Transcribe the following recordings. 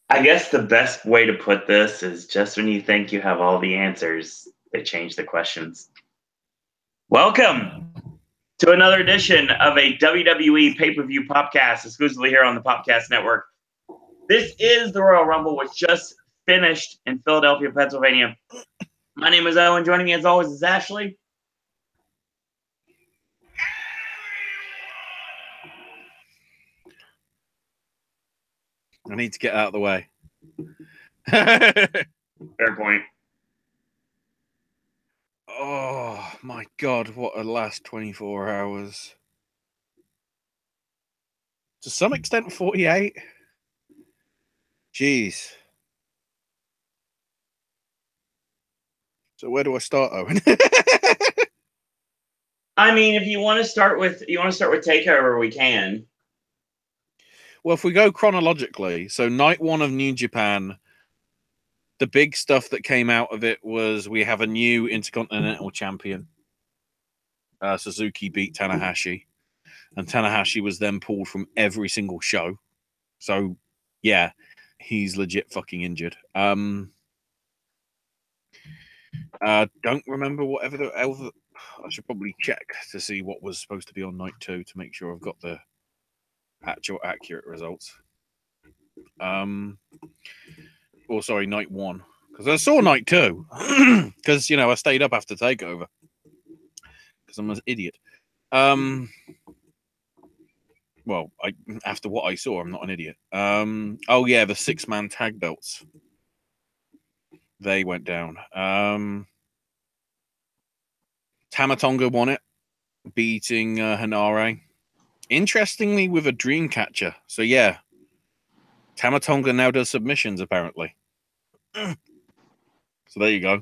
I guess the best way to put this is just when you think you have all the answers, they change the questions. Welcome to another edition of a WWE pay-per-view podcast exclusively here on the Popcast Network. This is the Royal Rumble, which just finished in Philadelphia, Pennsylvania. My name is Owen. Joining me as always is Ashley. I need to get out of the way. Fair point. Oh, my God. What a last 24 hours. To some extent, 48. Jeez. So where do I start, Owen? I mean, if you want to start with Takeover, we can. Well, if we go chronologically, so night one of New Japan, the big stuff that came out of it was we have a new Intercontinental Champion. Suzuki beat Tanahashi, and Tanahashi was then pulled from every single show. So, yeah, he's legit fucking injured. Don't remember whatever the I should probably check to see what was supposed to be on night two to make sure I've got the actual accurate results. Sorry, night one, because I saw night two because I stayed up after Takeover because I'm an idiot. Well, after what I saw, I'm not an idiot. Oh yeah, the 6-man tag belts, they went down. Tama Tonga won it, beating Hanare. Interestingly, with a dream catcher. So yeah, Tama Tonga now does submissions apparently. So there you go.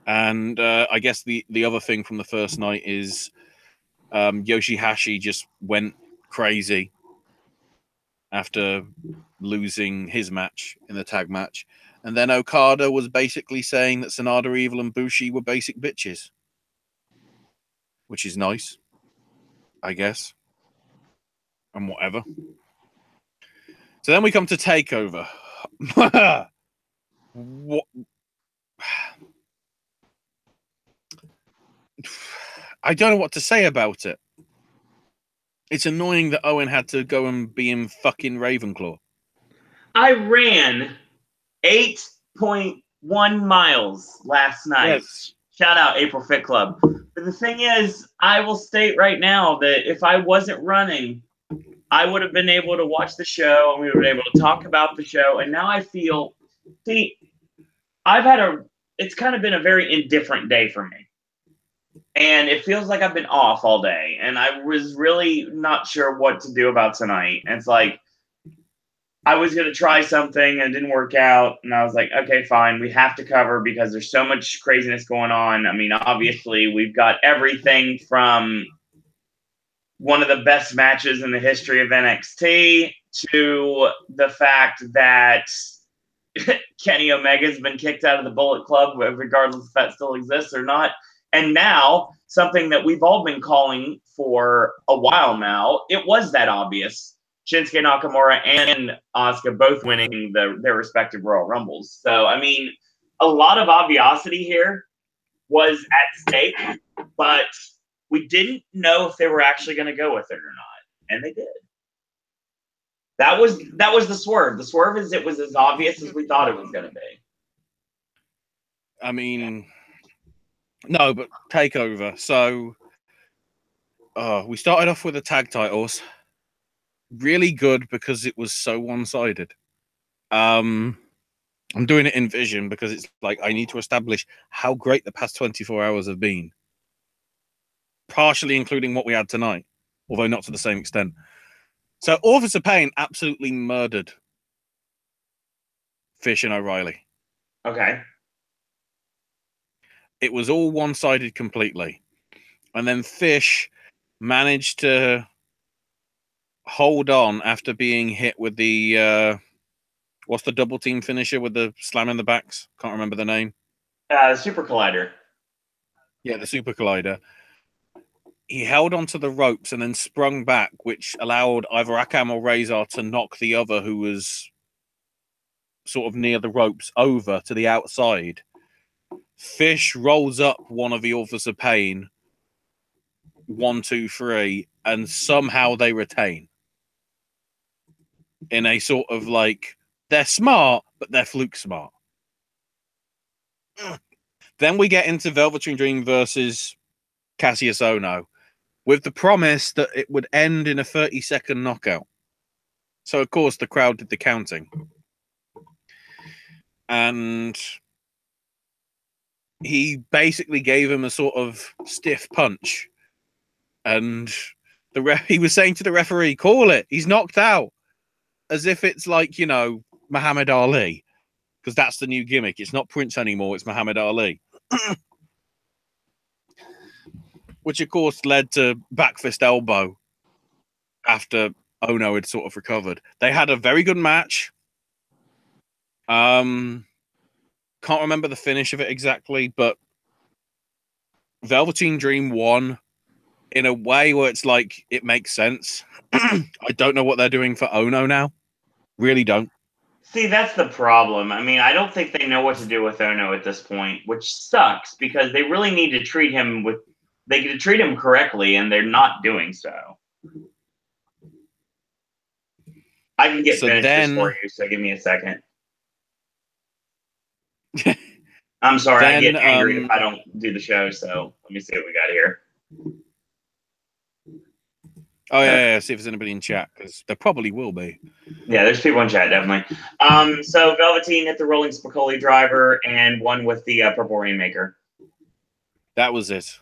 And I guess the other thing from the first night is Yoshihashi just went crazy after losing his match in the tag match. And then Okada was basically saying that Sanada, Evil, and Bushi were basic bitches. Which is nice, I guess. And whatever. So then we come to Takeover. What? I don't know what to say about it. It's annoying that Owen had to go and be in fucking Ravenclaw. I ran 8.1 miles last night. Yes. Shout out April Fit Club. But the thing is, I will state right now that if I wasn't running, I would have been able to watch the show and we would have been able to talk about the show. And now I feel, it's kind of been a very indifferent day for me. And it feels like I've been off all day. And I was really not sure what to do about tonight. And it's like, I was going to try something and it didn't work out. And I was like, okay, fine. We have to cover because there's so much craziness going on. I mean, obviously, we've got everything from one of the best matches in the history of NXT to the fact that Kenny Omega's been kicked out of the Bullet Club, regardless if that still exists or not. And now, something that we've all been calling for a while now, it was that obvious. Shinsuke Nakamura and Asuka both winning their respective Royal Rumbles. So, I mean, a lot of obviosity here was at stake, but we didn't know if they were actually going to go with it or not, and they did. That was the swerve. The swerve is it was as obvious as we thought it was going to be. I mean, no, but Takeover. So, we started off with the tag titles. Really good because it was so one-sided. I'm doing it in Vision because it's like I need to establish how great the past 24 hours have been. Partially including what we had tonight, although not to the same extent. So Authors of Pain absolutely murdered Fish and O'Reilly. Okay. It was all one-sided completely. And then Fish managed to hold on after being hit with the what's the double team finisher with the slam in the backs? Can't remember the name. Super Collider. Yeah, the Super Collider. He held onto the ropes and then sprung back, which allowed either Akam or Razor to knock the other who was sort of near the ropes over to the outside. Fish rolls up one of the Authors of Pain, 1, 2, 3, and somehow they retain. In a sort of like, they're smart, but they're fluke smart. Then we get into Velveteen Dream versus Cassius Ohno, with the promise that it would end in a 30-second knockout. So, of course, the crowd did the counting. And he basically gave him a sort of stiff punch. And he was saying to the referee, call it, he's knocked out. As if it's like, Muhammad Ali. Because that's the new gimmick. It's not Prince anymore, it's Muhammad Ali. Which, of course, led to back fist elbow after Ohno had sort of recovered. They had a very good match. Can't remember the finish of it exactly, but Velveteen Dream won in a way where it's like, it makes sense. I don't know what they're doing for Ohno now. Really don't. See, that's the problem. I mean, I don't think they know what to do with Ohno at this point, which sucks because they really need to treat him correctly, and they're not doing so. I can get finishes for you, so give me a second. I'm sorry, I get angry if I don't do the show, so let me see what we got here. Oh, yeah, see if there's anybody in chat, because there probably will be. Yeah, there's people in chat, definitely. So Velveteen hit the rolling Spicoli driver and won with the Purple Rainmaker. That was it.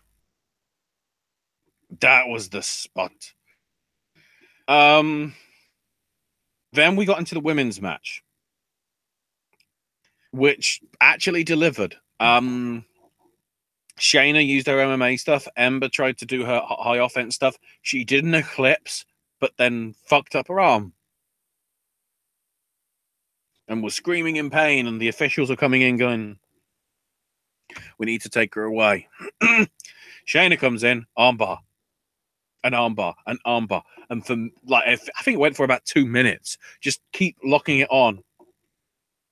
That was the spot. Then we got into the women's match, which actually delivered. Shayna used her MMA stuff. Ember tried to do her high offense stuff. She did an eclipse, but then fucked up her arm. And was screaming in pain, and the officials are coming in going, we need to take her away. Shayna comes in, armbar. An armbar, an armbar. And for I think it went for about 2 minutes. Just keep locking it on.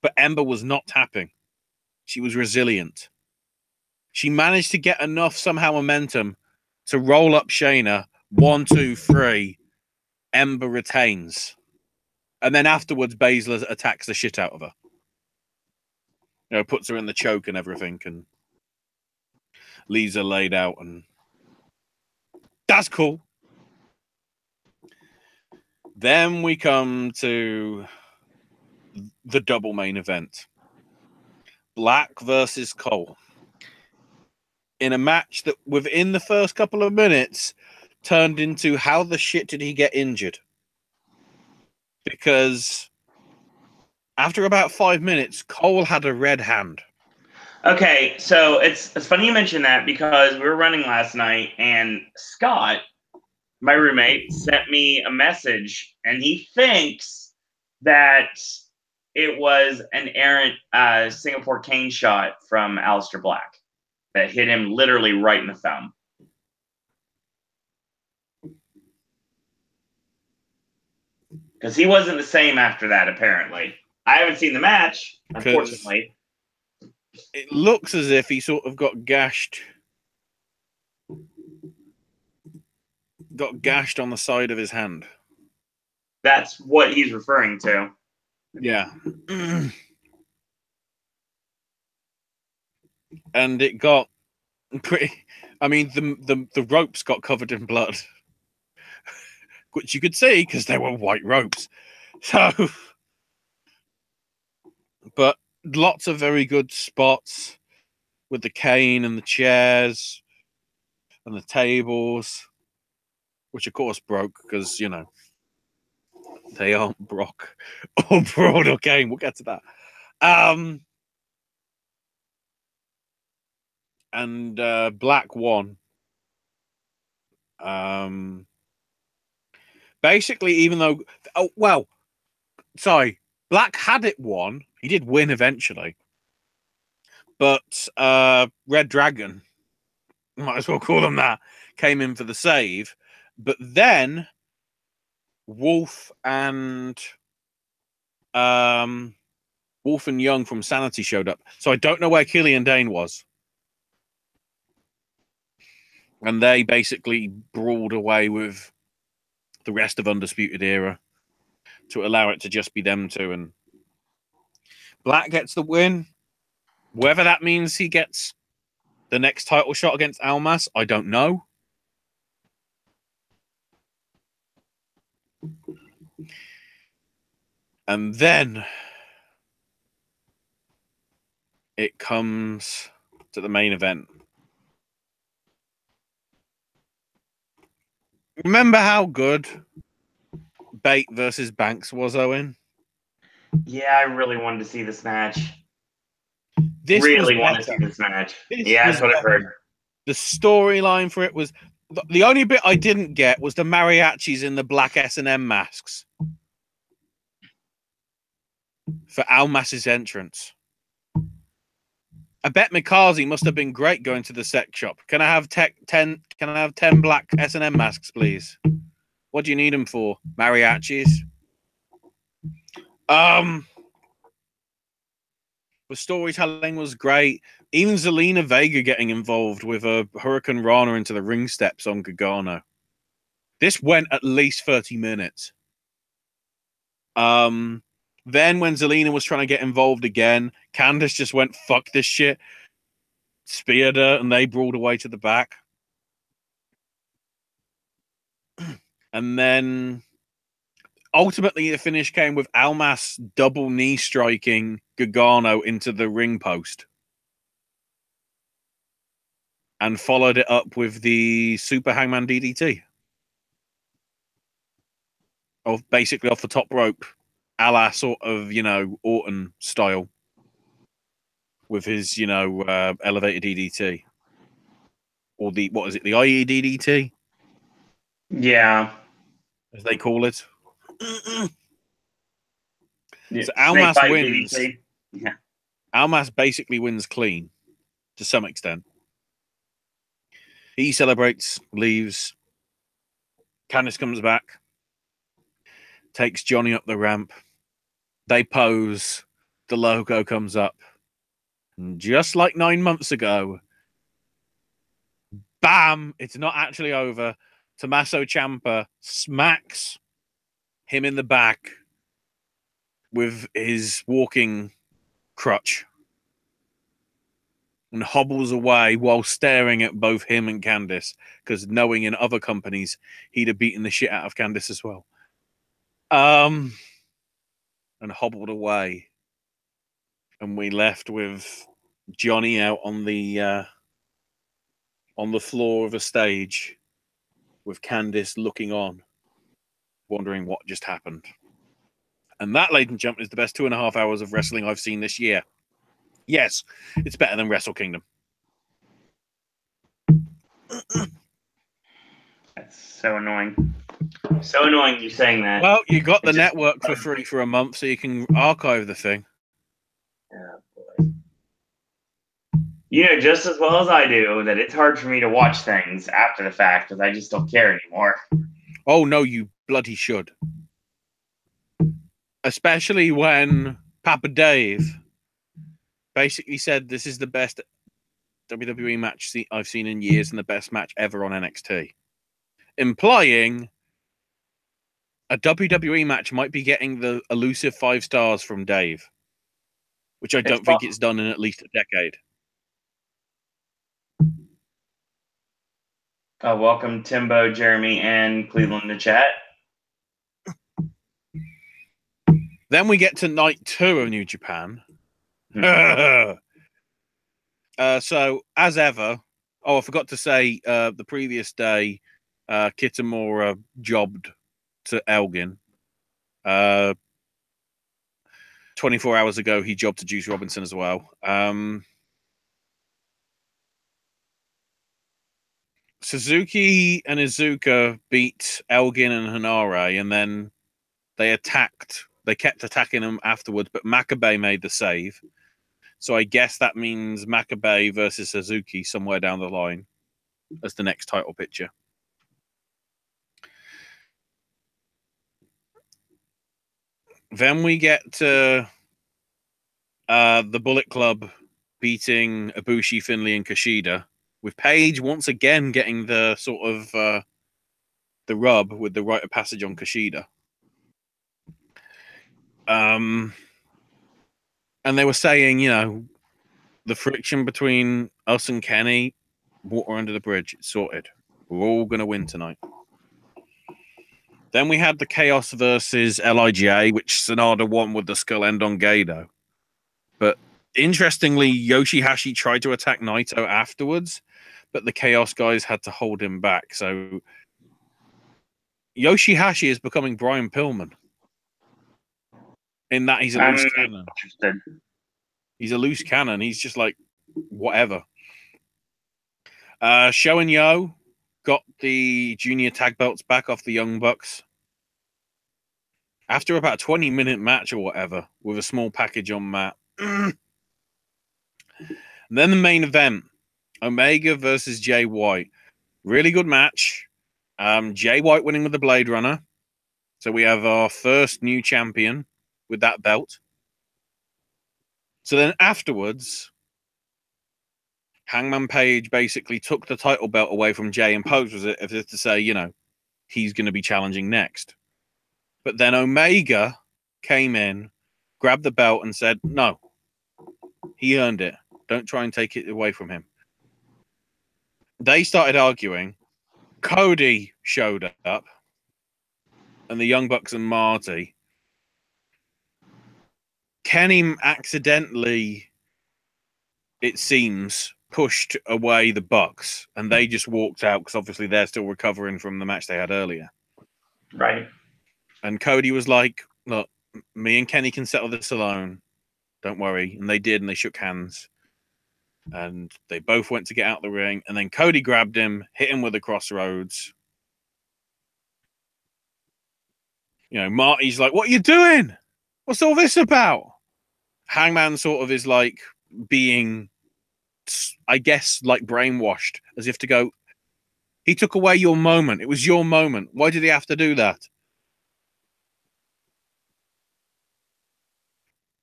But Ember was not tapping. She was resilient. She managed to get enough somehow momentum to roll up Shayna. 1, 2, 3. Ember retains. And then afterwards, Baszler attacks the shit out of her. Puts her in the choke and everything, and leaves her laid out, and that's cool. Then we come to the double main event. Black versus Cole. In a match that within the first couple of minutes turned into how the shit did he get injured? Because after about 5 minutes, Cole had a red hand. Okay, so it's funny you mentioned that because we were running last night and Scott, my roommate, sent me a message and he thinks that it was an errant Singapore cane shot from Aleister Black that hit him literally right in the thumb. Because he wasn't the same after that, apparently. I haven't seen the match, unfortunately. It looks as if he sort of got gashed. Got gashed on the side of his hand. That's what he's referring to. Yeah. And it got pretty... I mean, the ropes got covered in blood. Which you could see because they were white ropes. So... But lots of very good spots with the cane and the chairs and the tables, which of course broke because, they aren't Brock or Broad or Kane. We'll get to that. And Black won. Basically, even though... Black had it won. He did win eventually. But Red Dragon, might as well call him that, came in for the save. But then Wolf and Wolf and Young from Sanity showed up. So I don't know where Killian Dane was. And they basically brawled away with the rest of Undisputed Era to allow it to just be them two. And Black gets the win. Whether that means he gets the next title shot against Almas, I don't know. And then it comes to the main event. Remember how good Bate versus Banks was, Owen? Yeah, I really wanted to see this match. This really was want to better. see this match. This Yeah, was that's what I've heard. The storyline for it was the only bit I didn't get was the mariachis in the black S&M masks for Almas's entrance. I bet Mikaze must have been great going to the sex shop. Can I have 10? Can I have 10 black S&M masks, please? What do you need them for? Mariachis. The storytelling was great. Even Zelina Vega getting involved with a Hurricane Rana into the ring steps on Gargano. This went at least 30 minutes. Then when Zelina was trying to get involved again, Candice just went, fuck this shit. Speared her, and they brawled away to the back. And then ultimately the finish came with Almas double knee striking Gargano into the ring post. And followed it up with the Super Hangman DDT. Basically off the top rope. A la sort of, Orton style. With his, elevated DDT. Or the, what is it, the IE DDT? Yeah. As they call it. Yeah. So Almas wins. DDT. Yeah. Almas basically wins clean. To some extent. He celebrates, leaves. Candice comes back. Takes Johnny up the ramp. They pose. The logo comes up. And just like 9 months ago, bam! It's not actually over. Tommaso Ciampa smacks him in the back with his walking crutch and hobbles away while staring at both him and Candice, because knowing in other companies he'd have beaten the shit out of Candice as well. And hobbled away. And we left with Johnny out on the floor of a stage with Candice looking on, wondering what just happened. And that, ladies and gentlemen, is the best 2.5 hours of wrestling I've seen this year. Yes, it's better than Wrestle Kingdom. That's so annoying. So annoying you saying that. Well, you got the network for free for a month, so you can archive the thing. Oh, boy. You know just as well as I do that it's hard for me to watch things after the fact because I just don't care anymore. Oh, no, you bloody should. Especially when Papa Dave basically said this is the best WWE match I've seen in years and the best match ever on NXT. Implying a WWE match might be getting the elusive 5 stars from Dave, which I don't think it's done in at least a decade. Welcome Timbo, Jeremy, and Cleveland to chat. Then we get to night 2 of New Japan. So, as ever, I forgot to say the previous day, Kitamura jobbed to Elgin. 24 hours ago, he jobbed to Juice Robinson as well. Suzuki and Iizuka beat Elgin and Hanare, and then they attacked. They kept attacking them afterwards, but Makabe made the save. So I guess that means Makabe versus Suzuki somewhere down the line as the next title picture. Then we get to The Bullet Club beating Ibushi, Finlay, and Kushida, with Paige once again getting the sort of the rub with the rite of passage on Kushida. And they were saying, you know, the friction between us and Kenny, water under the bridge, it's sorted. We're all going to win tonight. Then we had the Chaos versus LIJ, which Sonata won with the skull end on Gedo. But interestingly, Yoshihashi tried to attack Naito afterwards, but the Chaos guys had to hold him back. So Yoshihashi is becoming Brian Pillman. In that he's a loose cannon. Interested. He's a loose cannon. He's just like, whatever. Sho and Yo got the junior tag belts back off the Young Bucks after about a 20-minute match or whatever with a small package on Matt. And then the main event, Omega versus Jay White. Really good match. Jay White winning with the Blade Runner. So we have our first new champion with that belt. So then afterwards, Hangman Page basically took the title belt away from Jay and posed with it as if to say, you know, he's going to be challenging next. But then Omega came in, grabbed the belt and said, no, he earned it. Don't try and take it away from him. They started arguing. Cody showed up and the Young Bucks and Marty. Kenny accidentally, it seems, pushed away the Bucks and they just walked out because obviously they're still recovering from the match they had earlier. Right. And Cody was like, look, me and Kenny can settle this alone. Don't worry. And they did, and they shook hands. And they both went to get out the ring. And then Cody grabbed him, hit him with a crossroads. You know, Marty's like, what are you doing? What's all this about? Hangman sort of is like being, I guess, like brainwashed, as if to go, he took away your moment. It was your moment. Why did he have to do that?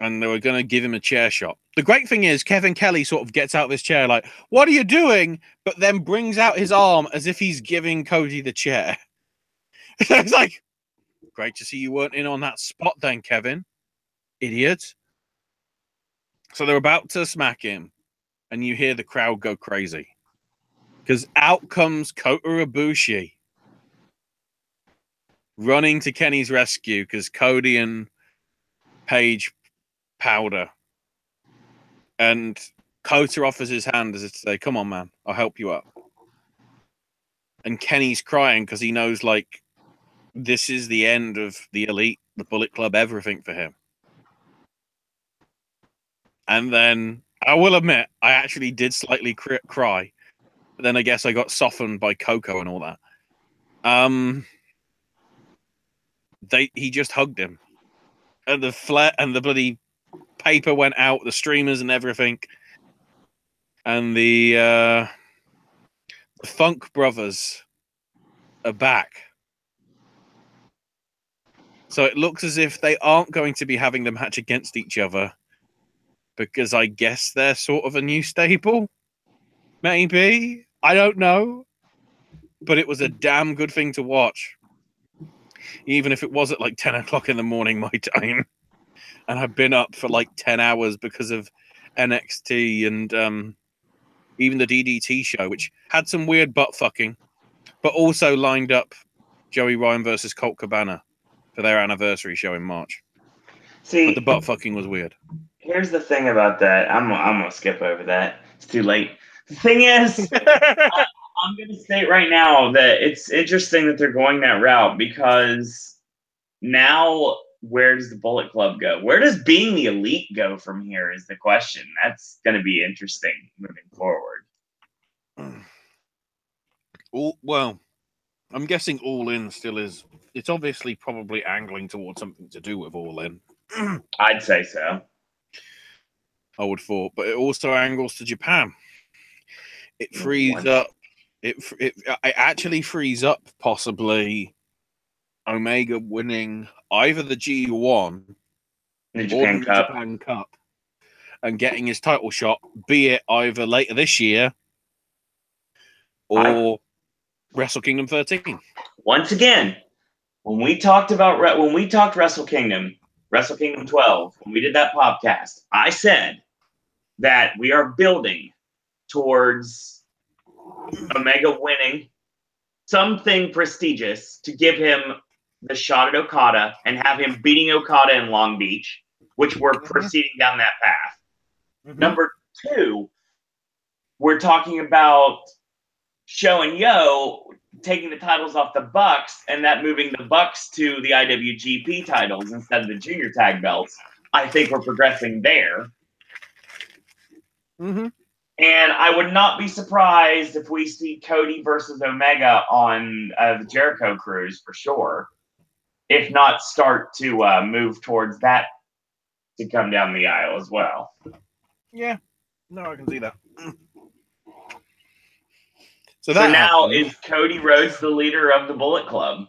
And they were going to give him a chair shot. The great thing is Kevin Kelly sort of gets out of his chair like, what are you doing? But then brings out his arm as if he's giving Cody the chair. It's like, great to see you weren't in on that spot then, Kevin. Idiot. So they're about to smack him. And you hear the crowd go crazy. Because out comes Kota Ibushi. Running to Kenny's rescue because Cody and Paige powder. And Kota offers his hand as if to say, come on, man, I'll help you up. And Kenny's crying because he knows, like, this is the end of the Elite, the Bullet Club, everything for him. And then, I will admit, I actually did slightly cry. But then I guess I got softened by Coco and all that. He just hugged him. And the bloody paper went out, the streamers and everything. And the Funk Brothers are back. So it looks as if they aren't going to be having the match against each other because I guess they're sort of a new stable. Maybe. I don't know. But it was a damn good thing to watch. Even if it was at like 10 o'clock in the morning my time. And I've been up for like 10 hours because of NXT and even the DDT show, which had some weird butt fucking, but also lined up Joey Ryan versus Colt Cabana for their anniversary show in March. See, but the butt fucking was weird. Here's the thing about that. I'm gonna skip over that. It's too late. The thing is, I'm gonna state right now that it's interesting that they're going that route because now where does the Bullet Club go? Where does being the Elite go from here is the question. That's gonna be interesting moving forward. Well, I'm guessing All In still is. It's obviously probably angling towards something to do with All In. I'd say so. I would thought, but it also angles to Japan. It frees up. It actually frees up possibly Omega winning either the G1 the or the Japan Cup. and getting his title shot, be it either later this year or Wrestle Kingdom 13. Once again, when we talked Wrestle Kingdom 12, when we did that podcast, I said that we are building towards Omega winning something prestigious to give him the shot at Okada and have him beating Okada in Long Beach, which we're proceeding down that path. Number 2, we're talking about Show and Yo taking the titles off the Bucks and that moving the Bucks to the IWGP titles instead of the junior tag belts. I think we're progressing there. And I would not be surprised if we see Cody versus Omega on the Jericho Cruise for sure. If not, start to move towards that to come down the aisle as well. Yeah. No, I can see that. So now is Cody Rhodes the leader of the Bullet Club?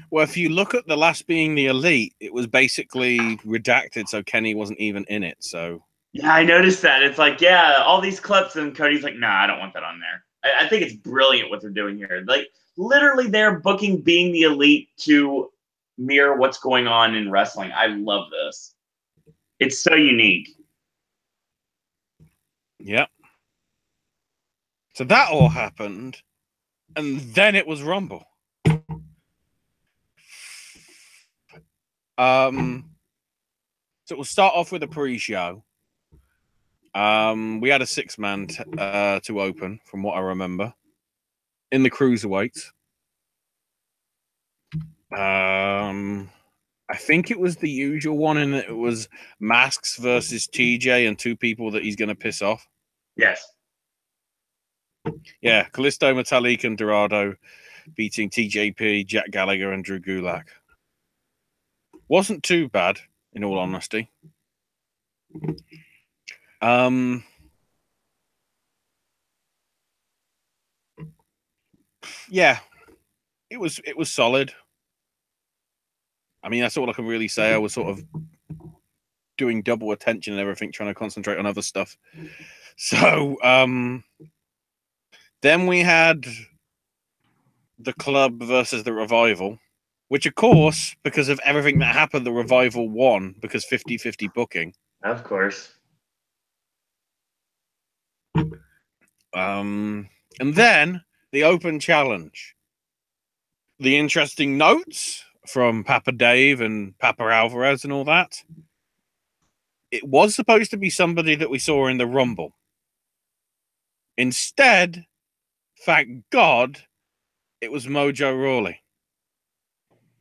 Well, if you look at the last being the Elite, it was basically redacted, so Kenny wasn't even in it. So yeah, I noticed that. It's like, yeah, all these clips, and Cody's like, nah, I don't want that on there. I think it's brilliant what they're doing here. Like, literally, they're booking being the Elite to mirror what's going on in wrestling. I love this. It's so unique. Yep. So that all happened, and then it was Rumble. So we'll start off with a pre-show. We had a 6-man to open, from what I remember, in the cruiserweights. I think it was the usual one, and it was Masks versus TJ and 2 people that he's going to piss off. Yes. Yeah, Kalisto, Metallic, and Dorado beating TJP, Jack Gallagher, and Drew Gulak. Wasn't too bad, in all honesty. Yeah, it was solid. I mean, that's all I can really say. I was sort of doing double attention and everything, trying to concentrate on other stuff. So, then we had the Club versus the Revival, which, of course, because of everything that happened, the Revival won because 50-50 booking. Of course. And then the Open Challenge. The interesting notes from Papa Dave and Papa Alvarez and all that. It was supposed to be somebody that we saw in the Rumble. Instead, thank God, it was Mojo Rawley.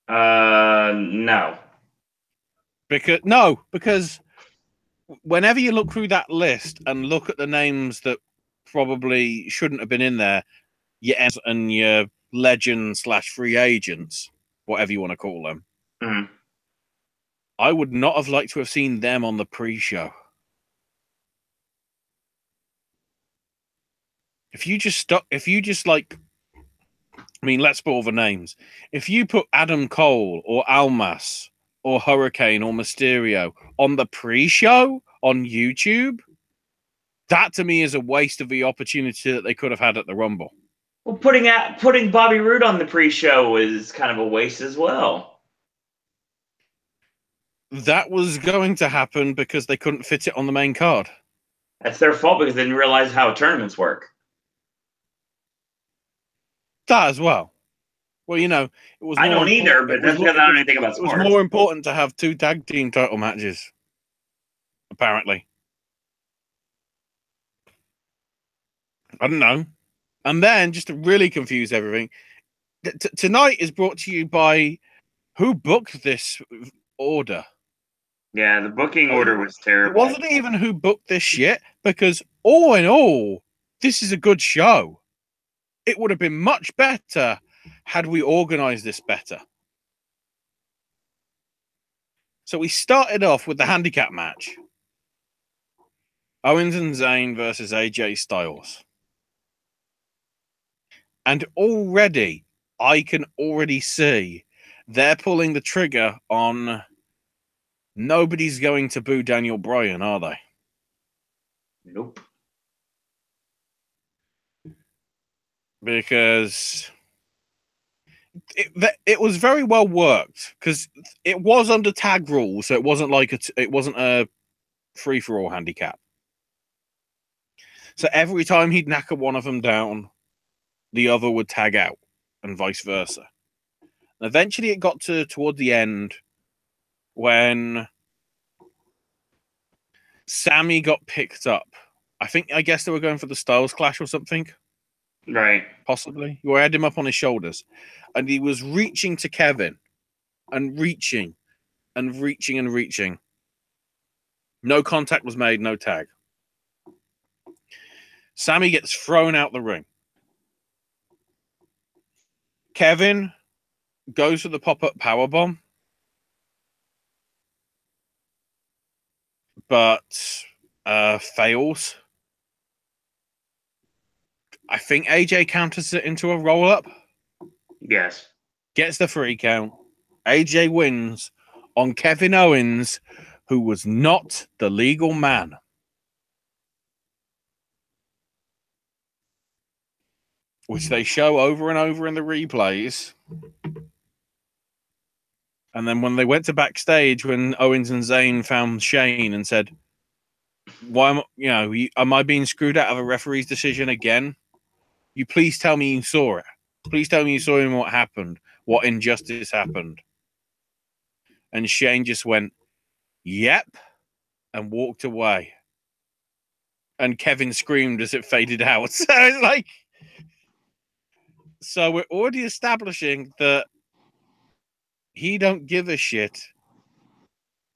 No. Because whenever you look through that list and look at the names that probably shouldn't have been in there, and your legend/free agents, whatever you want to call them, I would not have liked to have seen them on the pre-show. If you just let's put all the names. If you put Adam Cole or Almas or Hurricane or Mysterio on the pre-show on YouTube, that to me is a waste of the opportunity that they could have had at the Rumble. Well, putting Bobby Roode on the pre-show is kind of a waste as well. That was going to happen because they couldn't fit it on the main card. That's their fault because they didn't realize how tournaments work. That as well. Well, it was. I don't either, but that's because I don't know anything about sports. It was more important to have 2 tag team title matches, apparently. I don't know. And then, just to really confuse everything, tonight is brought to you by who booked this order. Yeah, the booking order was terrible. It wasn't even who booked this shit, because all in all, this is a good show. It would have been much better had we organized this better. So we started off with the handicap match. Owens and Zayn versus AJ Styles. And already, I can already see they're pulling the trigger on Nobody's going to boo Daniel Bryan, are they? Nope. Because it was very well worked, because it was under tag rules, so it wasn't like it wasn't a free for all handicap. So every time he'd knacker one of them down, the other would tag out, and vice versa. And eventually, it got toward the end when Sammy got picked up. I guess they were going for the Styles Clash or something. Right. Possibly. You had him up on his shoulders, and he was reaching to Kevin, and reaching, and reaching, and reaching. No contact was made, no tag. Sammy gets thrown out the ring. Kevin goes for the pop-up powerbomb, but fails. I think AJ counters it into a roll-up. Yes. Gets the 3 count. AJ wins on Kevin Owens, who was not the legal man. Which they show over and over in the replays. And then when they went to backstage, when Owens and Zayn found Shane and said, "Why am I being screwed out of a referee's decision again? You please tell me you saw it. Please tell me you saw him what happened, what injustice happened." And Shane just went, "Yep," and walked away. And Kevin screamed as it faded out. So it's like, so we're already establishing that he don't give a shit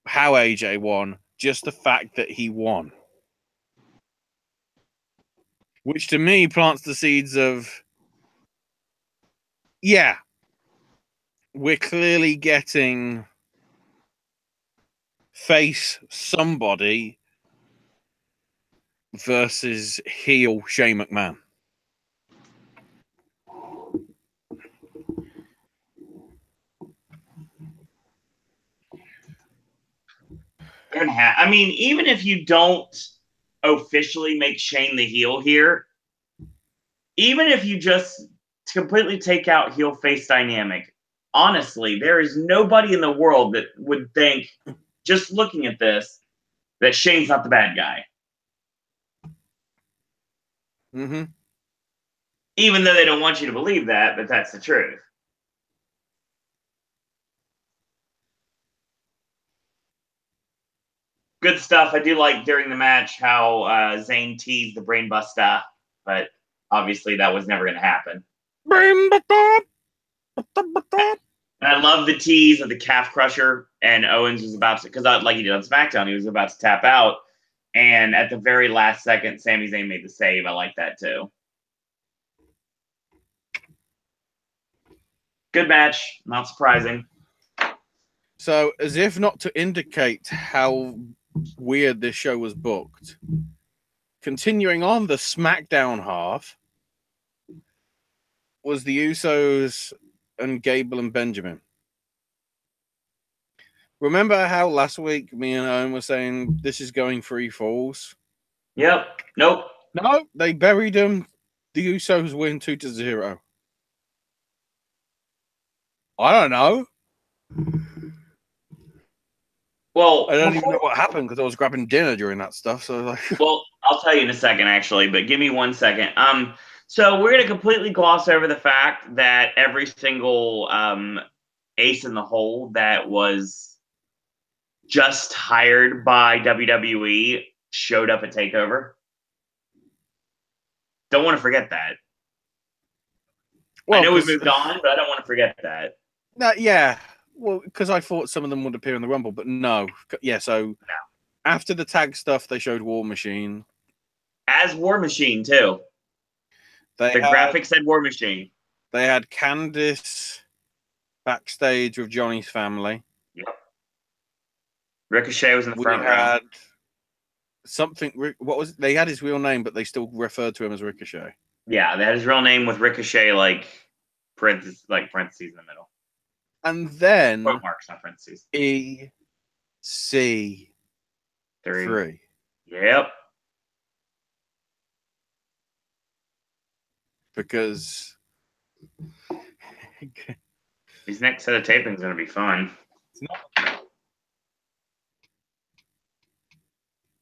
how AJ won, just the fact that he won. Which to me plants the seeds of, yeah, we're clearly getting face somebody versus heel Shane McMahon. I mean, even if you don't officially make Shane the heel here, even if you just completely take out heel face dynamic, honestly, there is nobody in the world that would think, just looking at this, that Shane's not the bad guy. Mm-hmm. Even though they don't want you to believe that, but that's the truth. Good stuff. I do like during the match how Zayn teased the brain buster, but obviously that was never going to happen. And I love the tease of the calf crusher, and Owens was about to, because like he did on SmackDown, he was about to tap out, and at the very last second, Sami Zayn made the save. I like that too. Good match, not surprising. So, as if not to indicate how weird this show was booked, continuing on the SmackDown half was the Usos and Gable and Benjamin. Remember how last week me and Owen were saying this is going 3 falls? Yep. Nope. No, they buried them. The Usos win 2-0. I don't know. Well, I don't even know what happened because I was grabbing dinner during that stuff. So, like, well, I'll tell you in a second, actually, but give me 1 second. So we're going to completely gloss over the fact that every single ace in the hole that was just hired by WWE showed up at TakeOver. Don't want to forget that. Well, I know we've moved on, but I don't want to forget that. No, yeah. Well, because I thought some of them would appear in the Rumble, but no. Yeah, so after the tag stuff, they showed War Machine. As War Machine, too. The graphics said War Machine. They had Candice backstage with Johnny's family. Yep. Ricochet was in the front row. Had something. What was it? They had his real name, but they still referred to him as Ricochet. Yeah, they had his real name with Ricochet, like parentheses in the middle. And then quote marks, not parentheses. C3. Yep. Because These next set of tapings are going to be fun.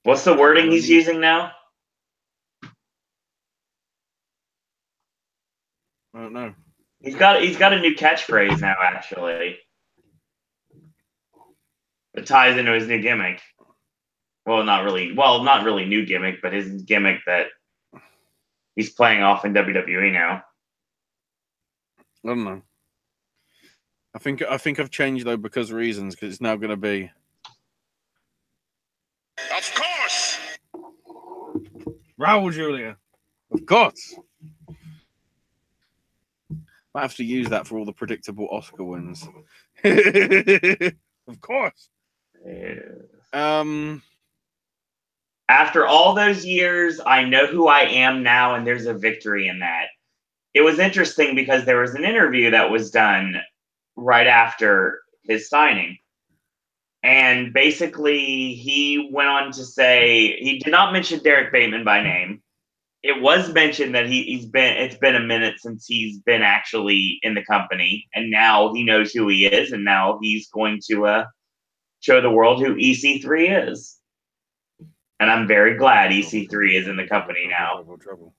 What's the wording he's using now? I don't know. He's got a new catchphrase now, actually. It ties into his new gimmick. Well, not really new gimmick, but his gimmick that he's playing off in WWE now. I don't know. I think I've changed though because of reasons, because it's now going to be. Of course. Raul Julia. Of course. I have to use that for all the predictable Oscar wins. Of course. Yeah. After all those years, I know who I am now, and there's a victory in that. It was interesting because there was an interview that was done right after his signing. And basically, he went on to say he did not mention Derek Bateman by name. It was mentioned that it's been a minute since he's been actually in the company, and now he knows who he is, and now he's going to show the world who EC3 is. And I'm very glad EC3 is in the company now. Trouble.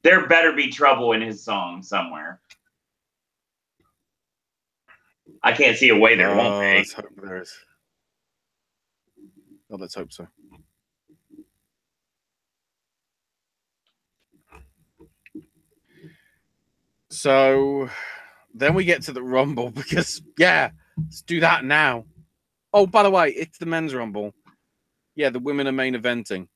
There better be trouble in his song somewhere. I can't see a way there won't be. Let's hope there is. Oh, let's hope so. So then we get to the Rumble because, let's do that now. Oh, by the way, it's the men's Rumble. Yeah, the women are main eventing.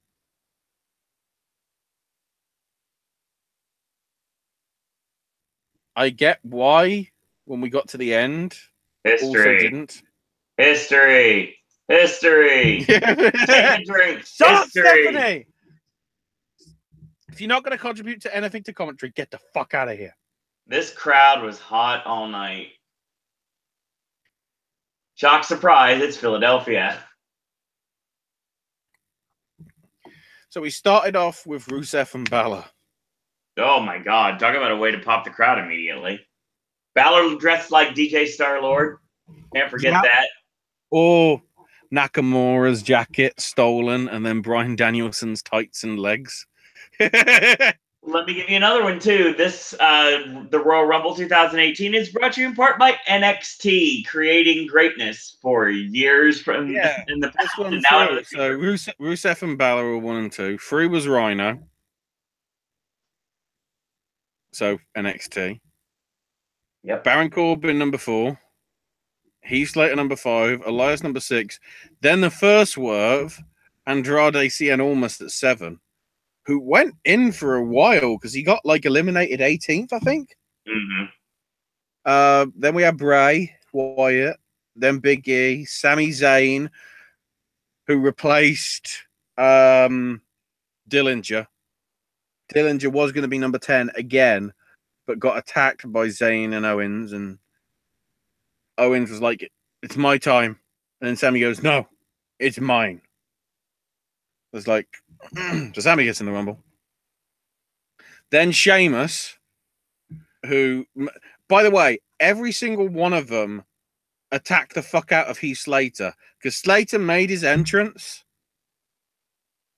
I get why when we got to the end, History. also didn't. History. Take a drink. Shut up, History. Stephanie! If you're not going to contribute to anything to commentary, get the fuck out of here. This crowd was hot all night. Shock, surprise, it's Philadelphia. So we started off with Rusev and Balor. Oh my God, talk about a way to pop the crowd immediately. Balor dressed like DJ Star-Lord. Can't forget that. Oh, Nakamura's jacket stolen, and then Bryan Danielson's tights and legs. Let me give you another one too. This the Royal Rumble 2018 is brought to you in part by NXT, creating greatness for years from in the past. And now so Rusev and Balor were 1 and 2. 3 was Rhino. So NXT. Yep. Baron Corbin number 4. Heath Slater number 5. Elias number 6. Then the first swerve, Andrade Cien almost at 7. Who went in for a while because he got like eliminated 18th, I think. Mm-hmm. Then we had Bray Wyatt, then Big E, Sami Zayn, who replaced Dillinger. Dillinger was going to be number 10 again, but got attacked by Zayn and Owens, and Owens was like, "It's my time," and then Sami goes, "No, it's mine." It's like, so Sami gets in the Rumble. Then Sheamus, who, by the way, every single one of them attacked the fuck out of Heath Slater because Slater made his entrance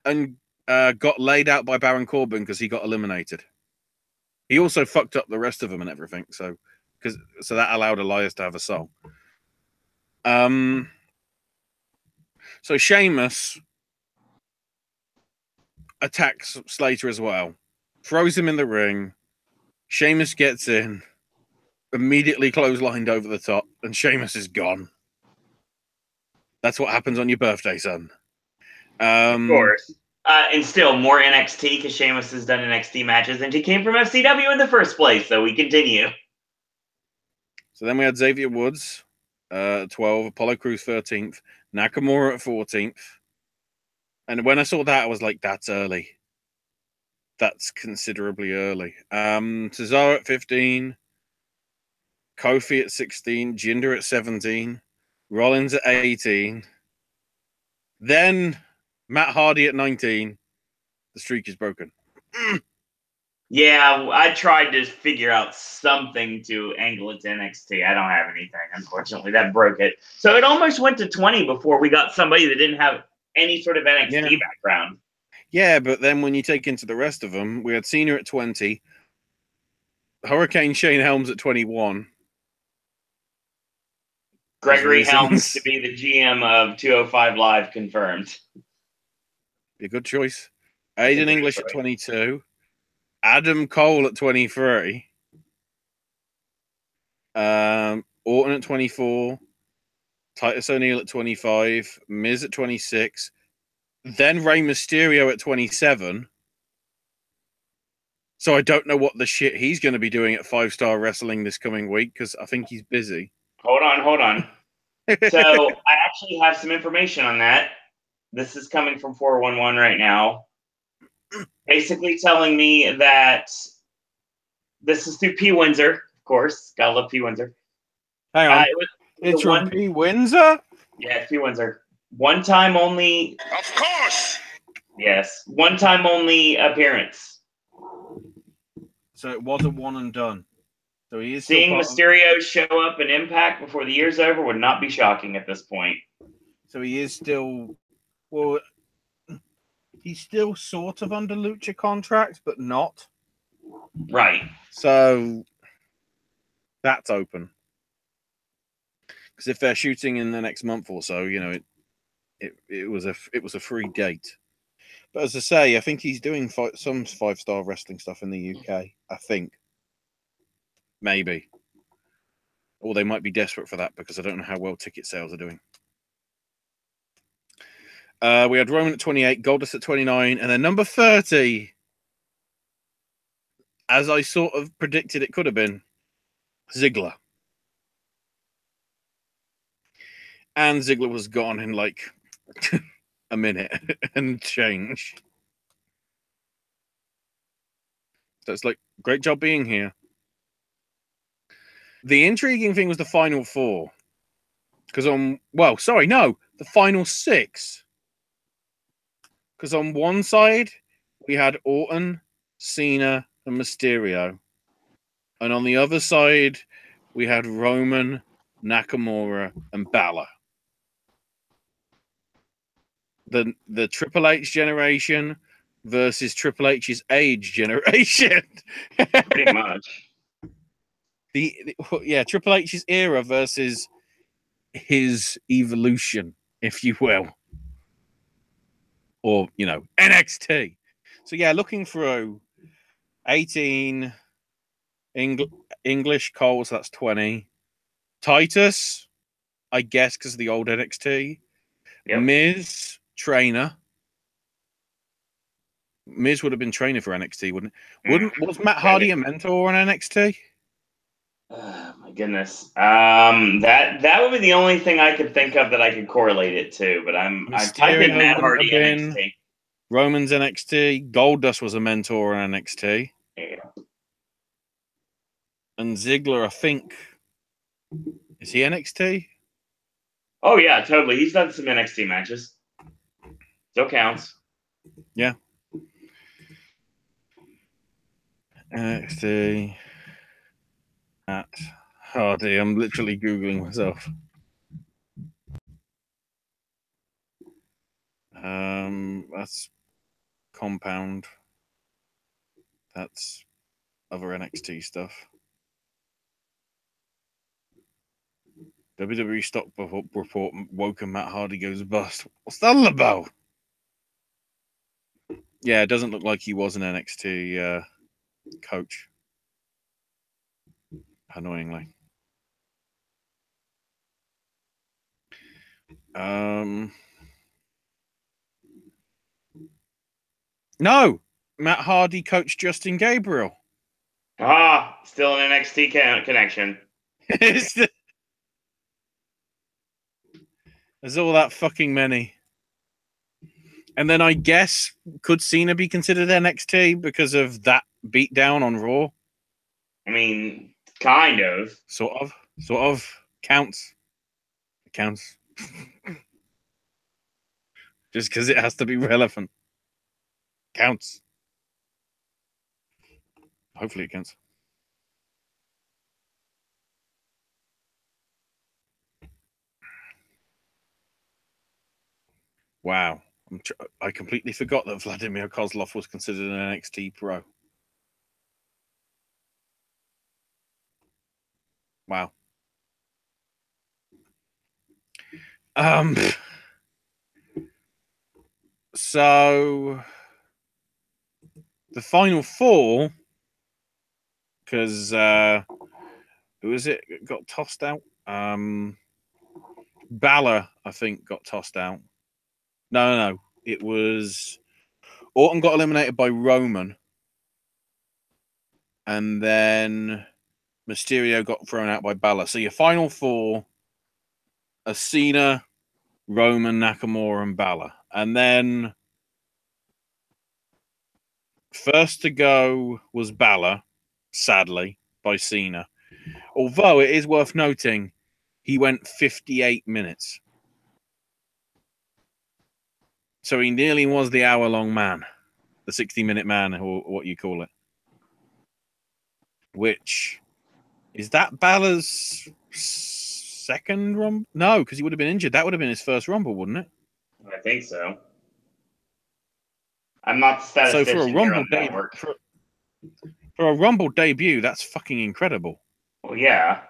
and got laid out by Baron Corbin because he got eliminated. He also fucked up the rest of them and everything, so that allowed Elias to have a soul. So Sheamus attacks Slater as well, throws him in the ring. Sheamus gets in, immediately clotheslined over the top, and Sheamus is gone. That's what happens on your birthday, son. Of course. And still more NXT because Sheamus has done NXT matches and he came from FCW in the first place, so we continue. So then we had Xavier Woods, 12, Apollo Crews 13th, Nakamura at 14th. And when I saw that, I was like, that's early. That's considerably early. Cesaro at 15, Kofi at 16, Jinder at 17, Rollins at 18, then Matt Hardy at 19. The streak is broken. Yeah, I tried to figure out something to angle it to NXT. I don't have anything, unfortunately. That broke it. So it almost went to 20 before we got somebody that didn't have any sort of NXT background. Yeah, but then when you take into the rest of them, we had Cena at 20, Hurricane Shane Helms at 21. Gregory Helms to be the GM of 205 Live confirmed. Be a good choice. Aiden English at 22. Adam Cole at 23. Orton at 24. Titus O'Neil at 25. Miz at 26. Then Rey Mysterio at 27. So I don't know what the shit he's going to be doing at 5-Star Wrestling this coming week because I think he's busy. Hold on. So I actually have some information on that. This is coming from 411 right now. Basically telling me that this is through P. Windsor, of course. Gotta love P. Windsor. Hang on. It's from P. Windsor? Yeah, it's P. Windsor. One time only. Of course. Yes. One time only appearance. So it was a one and done. So he is seeing Mysterio show up in Impact before the year's over would not be shocking at this point. So he is still, well, he's still sort of under Lucha contract, but not. Right. So that's open. Because if they're shooting in the next month or so, you know, it was a free date. But as I say, I think he's doing some 5-Star Wrestling stuff in the UK. I think. Maybe. Or they might be desperate for that because I don't know how well ticket sales are doing. We had Roman at 28, Goldust at 29, and then number 30, as I sort of predicted it could have been, Ziggler. And Ziggler was gone in like a minute and change. So it's like, great job being here. The intriguing thing was the final four. Because the final six. Because on one side, we had Orton, Cena, and Mysterio. And on the other side, we had Roman, Nakamura, and Balor. The Triple H generation versus Triple H's age generation. Pretty much. Triple H's era versus his evolution, if you will. Or, NXT. So, looking through 18 English Cole, so that's 20. Titus, I guess, because of the old NXT. Yep. Miz, trainer. Miz would have been trainer for NXT, wouldn't it? Was Matt Hardy a mentor on NXT? Oh, my goodness. That would be the only thing I could think of that I could correlate it to, but I'm typing Matt Hardy NXT. Roman's NXT. Goldust was a mentor on NXT. Yeah. And Ziggler, I think, is he NXT? Oh yeah, totally. He's done some NXT matches. Still counts. Yeah. NXT. Matt Hardy. I'm literally Googling myself. That's Compound. That's other NXT stuff. WWE stock report: Woken Matt Hardy goes bust. What's that all about? Yeah, it doesn't look like he was an NXT coach. Annoyingly. No, Matt Hardy coached Justin Gabriel. Still an NXT connection. There's all that fucking many. And then I guess, could Cena be considered NXT because of that beatdown on Raw? I mean, Kind of. Sort of. Counts. It counts. Just because it has to be relevant. Counts. Hopefully it counts. Wow. I completely forgot that Vladimir Kozlov was considered an NXT pro. Wow. So the final four, because who was it got tossed out? Balor, I think, got tossed out. No. It was Orton got eliminated by Roman, and then Mysterio got thrown out by Balor. So your final four are Cena, Roman, Nakamura, and Balor. And then first to go was Balor, sadly, by Cena. Although it is worth noting, he went 58 minutes. So he nearly was the hour-long man, the 60-minute man, or what you call it. Which, is that Balor's second Rumble? No, because he would have been injured. That would have been his first Rumble, wouldn't it? I think so. I'm not the statistician So for a Rumble for a Rumble debut, that's fucking incredible. Well, yeah.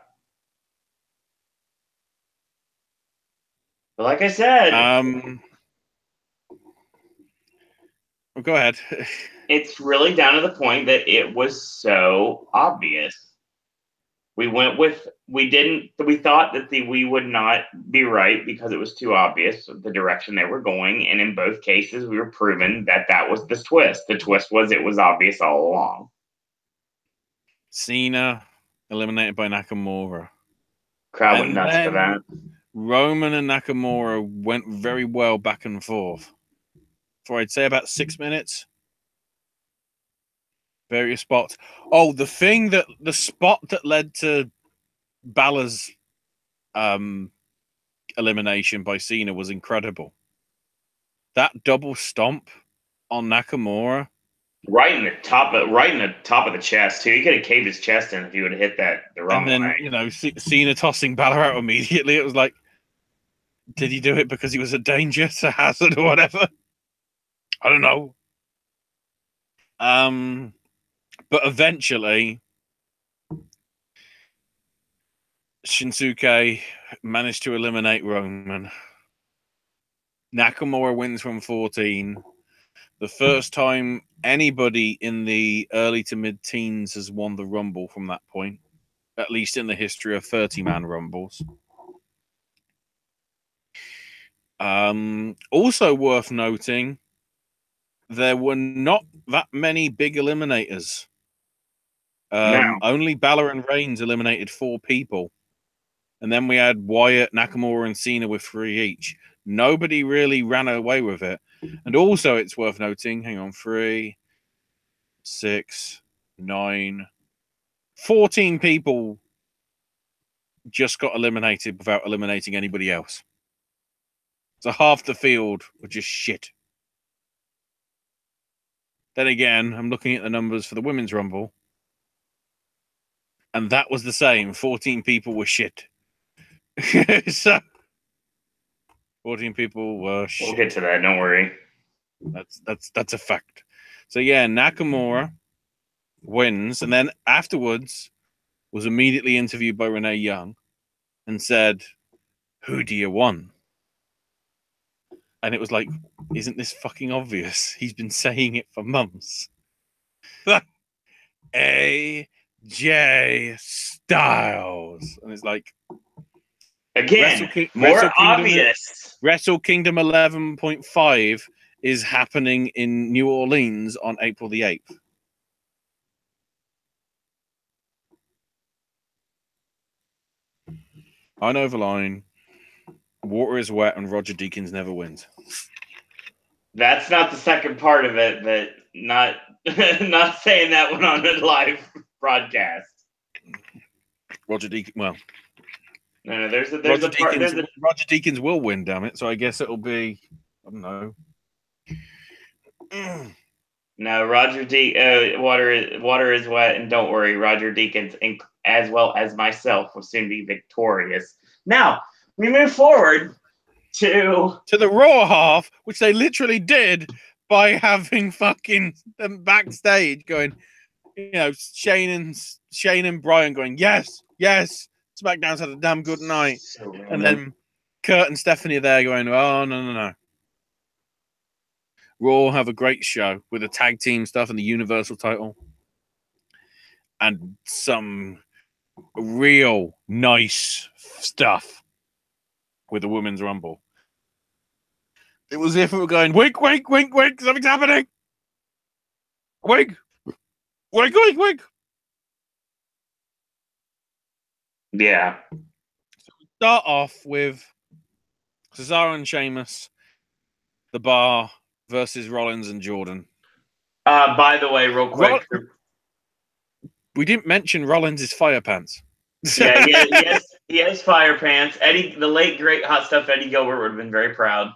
But like I said, well, go ahead. It's really down to the point that it was so obvious. We thought that we would not be right because it was too obvious the direction they were going. And in both cases, we were proven that was the twist. The twist was it was obvious all along. Cena eliminated by Nakamura. Crowd went nuts for that. Roman and Nakamura went very well back and forth for, I'd say, about 6 minutes. Various spots. Oh, the spot that led to Balor's elimination by Cena was incredible. That double stomp on Nakamura. Right in the top of the chest, too. He could have caved his chest in if he would have hit that the wrong way. And then, Cena tossing Balor out immediately. It was like, did he do it because he was a danger to Hazard or whatever? I don't know. But eventually, Shinsuke managed to eliminate Roman. Nakamura wins from 14. The first time anybody in the early to mid-teens has won the Rumble from that point, at least in the history of 30-man Rumbles. Also worth noting, there were not that many big eliminators. No. Only Balor and Reigns eliminated 4 people. And then we had Wyatt, Nakamura, and Cena with 3 each. Nobody really ran away with it. And also, it's worth noting, 3, 6, 9, 14 people just got eliminated without eliminating anybody else. So half the field were just shit. Then again, I'm looking at the numbers for the Women's Rumble. And that was the same. 14 people were shit. So 14 people were shit. We'll get to that, don't worry. That's a fact. So yeah, Nakamura wins, and then afterwards was immediately interviewed by Renee Young and said, "Who do you want?" And it was like, isn't this fucking obvious? He's been saying it for months. AJ Styles. And it's like, again, more obvious. Wrestle Kingdom 11.5 is happening in New Orleans on April the 8th. I know the line. Water is wet and Roger Deakins never wins. That's not the second part of it, but not saying that one on a live broadcast. Roger Deakins. Well, no, there's a part. Roger Deakins will win. Damn it! So I guess it'll be. I don't know. No, water is wet, and don't worry, Roger Deakins, as well as myself, will soon be victorious. Now we move forward to the Raw half, which they literally did by having fucking them backstage going, you know, Shane and Brian going, yes, SmackDown's had a damn good night, and then Kurt and Stephanie are there going, oh no. Raw have a great show with the tag team stuff and the Universal title. And some real nice stuff with the Women's Rumble. It was as if it were going, wink, something's happening. Wink. Yeah. So we start off with Cesaro and Sheamus, The Bar versus Rollins and Jordan. By the way, real quick, we didn't mention Rollins' fire pants. Yeah, he has fire pants. Eddie, the late great hot stuff Eddie Gilbert would have been very proud.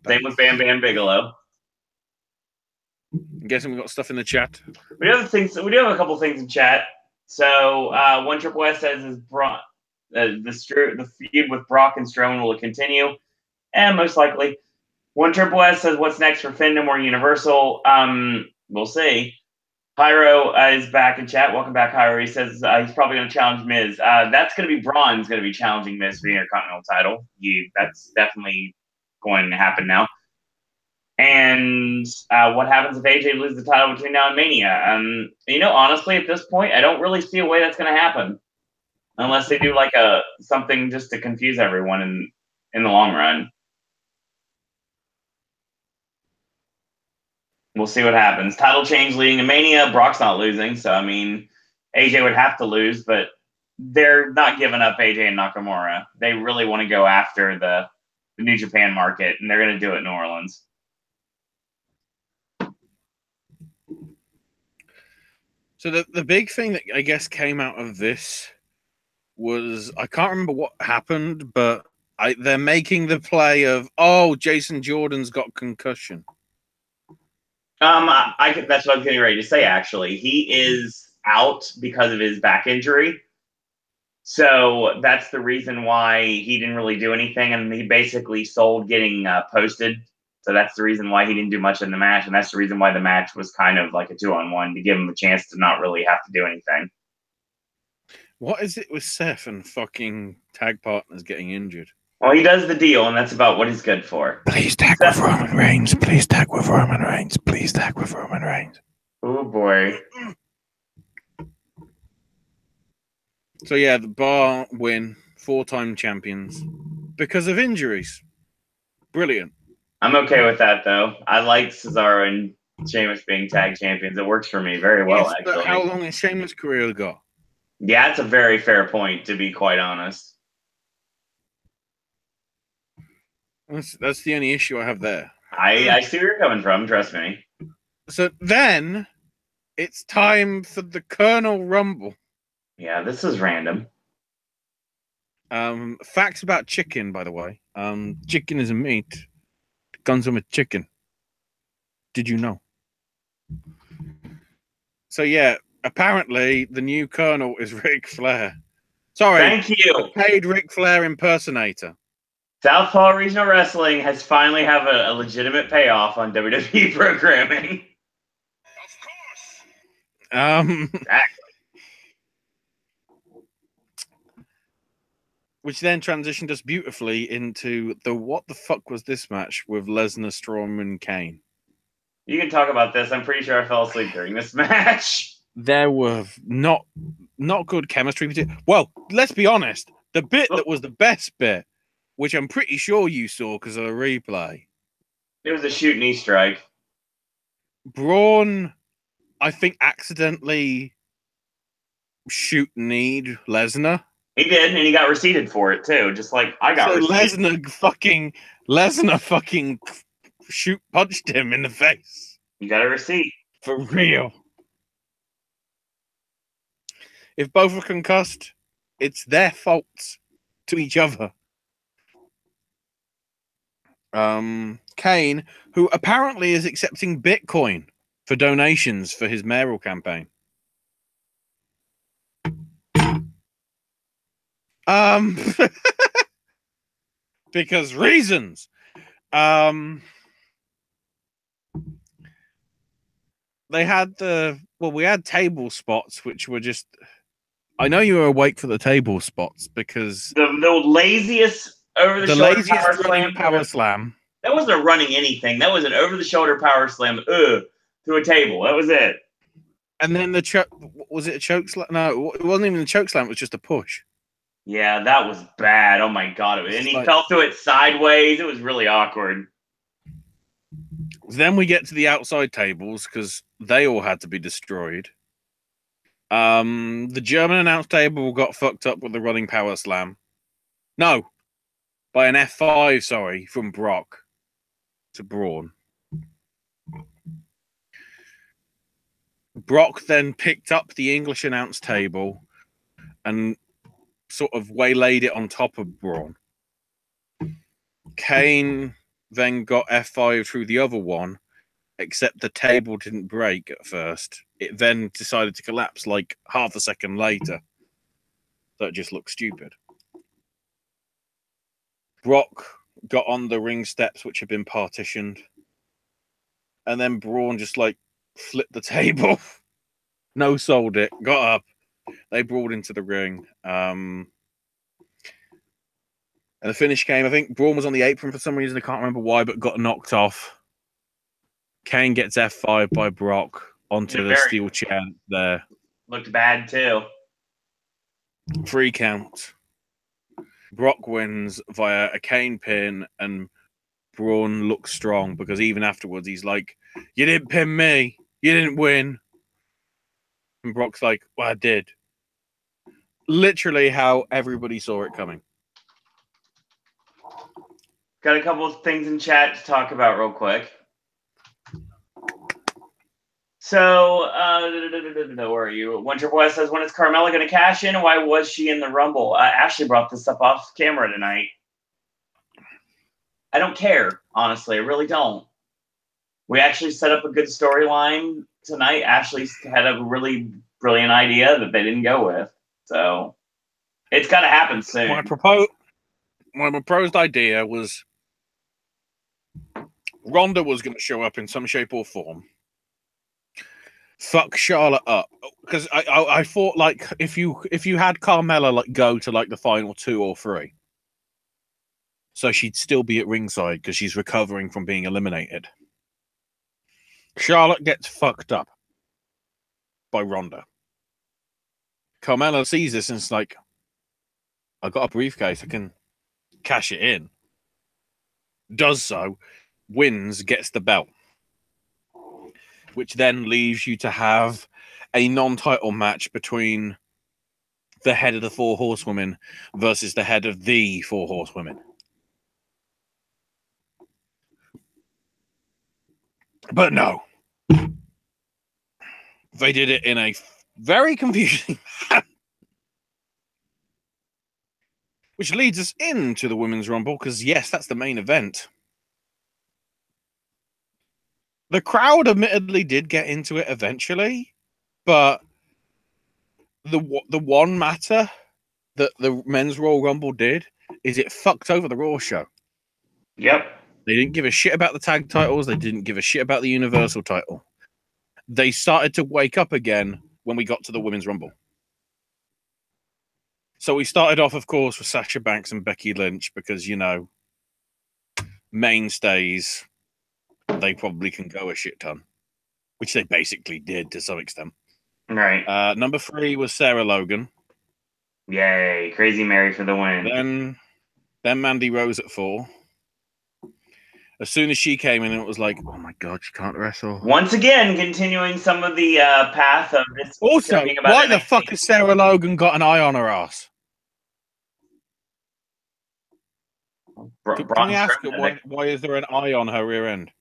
Same with Bam Bam Bigelow. I'm guessing we got stuff in the chat. We do have a couple things in chat. So one Triple S says is the feud with Brock and Strowman will continue, and most likely. One Triple S says, "What's next for Findom or Universal?" We'll see. Pyro is back in chat. Welcome back, Pyro. He says he's probably going to challenge Miz. That's going to be Braun's going to be challenging Miz for the Intercontinental title. That's definitely going to happen now. And what happens if AJ loses the title between now and Mania? Honestly, at this point, I don't really see a way that's going to happen, unless they do like something just to confuse everyone in the long run. We'll see what happens. Title change leading to Mania. Brock's not losing, so AJ would have to lose, but they're not giving up AJ and Nakamura. They really want to go after the New Japan market, and they're going to do it in New Orleans. So the big thing that I guess came out of this was, I can't remember what happened, but they're making the play of, Jason Jordan's got concussion. That's what I was getting ready to say, actually. He is out because of his back injury. So that's the reason why he didn't really do anything, and he basically sold getting posted. So that's the reason why he didn't do much in the match, and that's the reason why the match was kind of like a 2-on-1 to give him a chance to not really have to do anything. What is it with Seth and fucking tag partners getting injured? Well, he does the deal, and that's about what he's good for. Please tag with Roman Reigns. Please tag with Roman Reigns. Please tag with Roman Reigns. Oh, boy. So, yeah, the Bar win, 4-time champions, because of injuries. Brilliant. I'm okay with that, though. I like Cesaro and Sheamus being tag champions. It works for me very well, actually. But how long has Sheamus' career got? Yeah, that's a very fair point, to be quite honest. That's the only issue I have there. I see where you're coming from, trust me. So then, it's time for the Colonel Rumble. Yeah, this is random. Facts about chicken, by the way. Chicken is a meat. Comes from a chicken. Did you know? So yeah, apparently the new Colonel is Ric Flair. Sorry. Thank you. A paid Ric Flair impersonator. Southpaw Regional Wrestling has finally have a legitimate payoff on WWE programming. Of course. Exactly. Which then transitioned us beautifully into the what the fuck was this match with Lesnar, Strowman, Kane. You can talk about this. I'm pretty sure I fell asleep during this match. There were not good chemistry between. Well, let's be honest. The bit that was the best bit, which I'm pretty sure you saw because of the replay. It was a shoot knee strike. Braun, I think, accidentally kneed Lesnar. He did, and he got receipted for it too. Just like I got receipted. Lesnar fucking punched him in the face. You got a receipt for real. If both are concussed, it's their faults to each other. Kane, who apparently is accepting Bitcoin for donations for his mayoral campaign. Because reasons. They had we had table spots, which were just. I know you were awake for the table spots because the laziest over the shoulder power slam. Power slam. That wasn't a running anything. That was an over the shoulder power slam. To a table. That was it. And then the choke. Was it a choke slam? No, it wasn't even a choke slam. It was just a push. Yeah, that was bad. Oh my god! And he fell through it sideways. It was really awkward. Then we get to the outside tables because they all had to be destroyed. The German announce table got fucked up with the running power slam. No, by an F5, sorry, from Brock to Braun. Brock then picked up the English announce table and sort of waylaid it on top of Braun. Kane then got F5 through the other one, except the table didn't break at first. It then decided to collapse like half a second later. So it just looked stupid. Brock got on the ring steps, which had been partitioned. And then Braun just like flipped the table. No sold it. Got up. They brawled into the ring. And the finish came. I think Braun was on the apron for some reason. I can't remember why, but got knocked off. Kane gets F5 by Brock onto the steel chair there. Looked bad too. 3 count. Brock wins via a Kane pin, and Braun looks strong because even afterwards he's like, "You didn't pin me. You didn't win." And Brock's like, "Well, I did." Literally how everybody saw it coming. Got a couple of things in chat to talk about real quick. So, where are you? Winter Boy says, when is Carmella going to cash in? And why was she in the Rumble? Ashley brought this up off camera tonight. I don't care, honestly. I really don't. We actually set up a good storyline tonight. Ashley had a really brilliant idea that they didn't go with. So, it's got to happen soon. My proposed idea was Ronda was going to show up in some shape or form. Fuck Charlotte up, because I thought like if you had Carmella like go to like the final 2 or 3, so she'd still be at ringside because she's recovering from being eliminated. Charlotte gets fucked up by Ronda. Carmella sees this and it's like, I got a briefcase, I can cash it in. Does so, wins, gets the belt. Which then leaves you to have a non-title match between the head of the 4 horsewomen versus the head of the 4 horsewomen. But no. They did it in a very confusing manner. Which leads us into the Women's Rumble, because yes, that's the main event. The crowd admittedly did get into it eventually, but the one matter that the Men's Royal Rumble did is it fucked over the Raw show. Yep. They didn't give a shit about the tag titles. They didn't give a shit about the Universal title. They started to wake up again when we got to the Women's Rumble. So we started off, of course, with Sasha Banks and Becky Lynch because, you know, mainstays, they probably can go a shit ton, which they basically did to some extent. Right. Number 3 was Sarah Logan. Yay. Crazy Mary for the win. Then Mandy Rose at 4. As soon as she came in, it was like, oh my God, she can't wrestle. Once again, continuing some of the path of this. Also, why the fuck has Sarah Logan got an eye on her ass? Can we ask her why is there an eye on her rear end?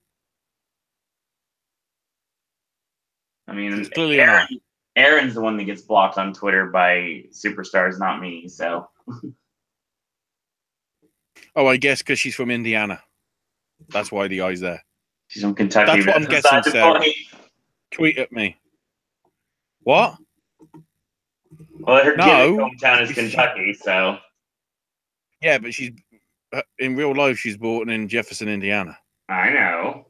I mean, it's clearly an eye. Aaron's the one that gets blocked on Twitter by superstars, not me. So. Oh, I guess because she's from Indiana. That's why the eye's there. She's from Kentucky. That's what I'm guessing, Sarah. Tweet at me. What? Well, her hometown is Kentucky, so. Yeah, but she's in real life. She's born in Jefferson, Indiana. I know.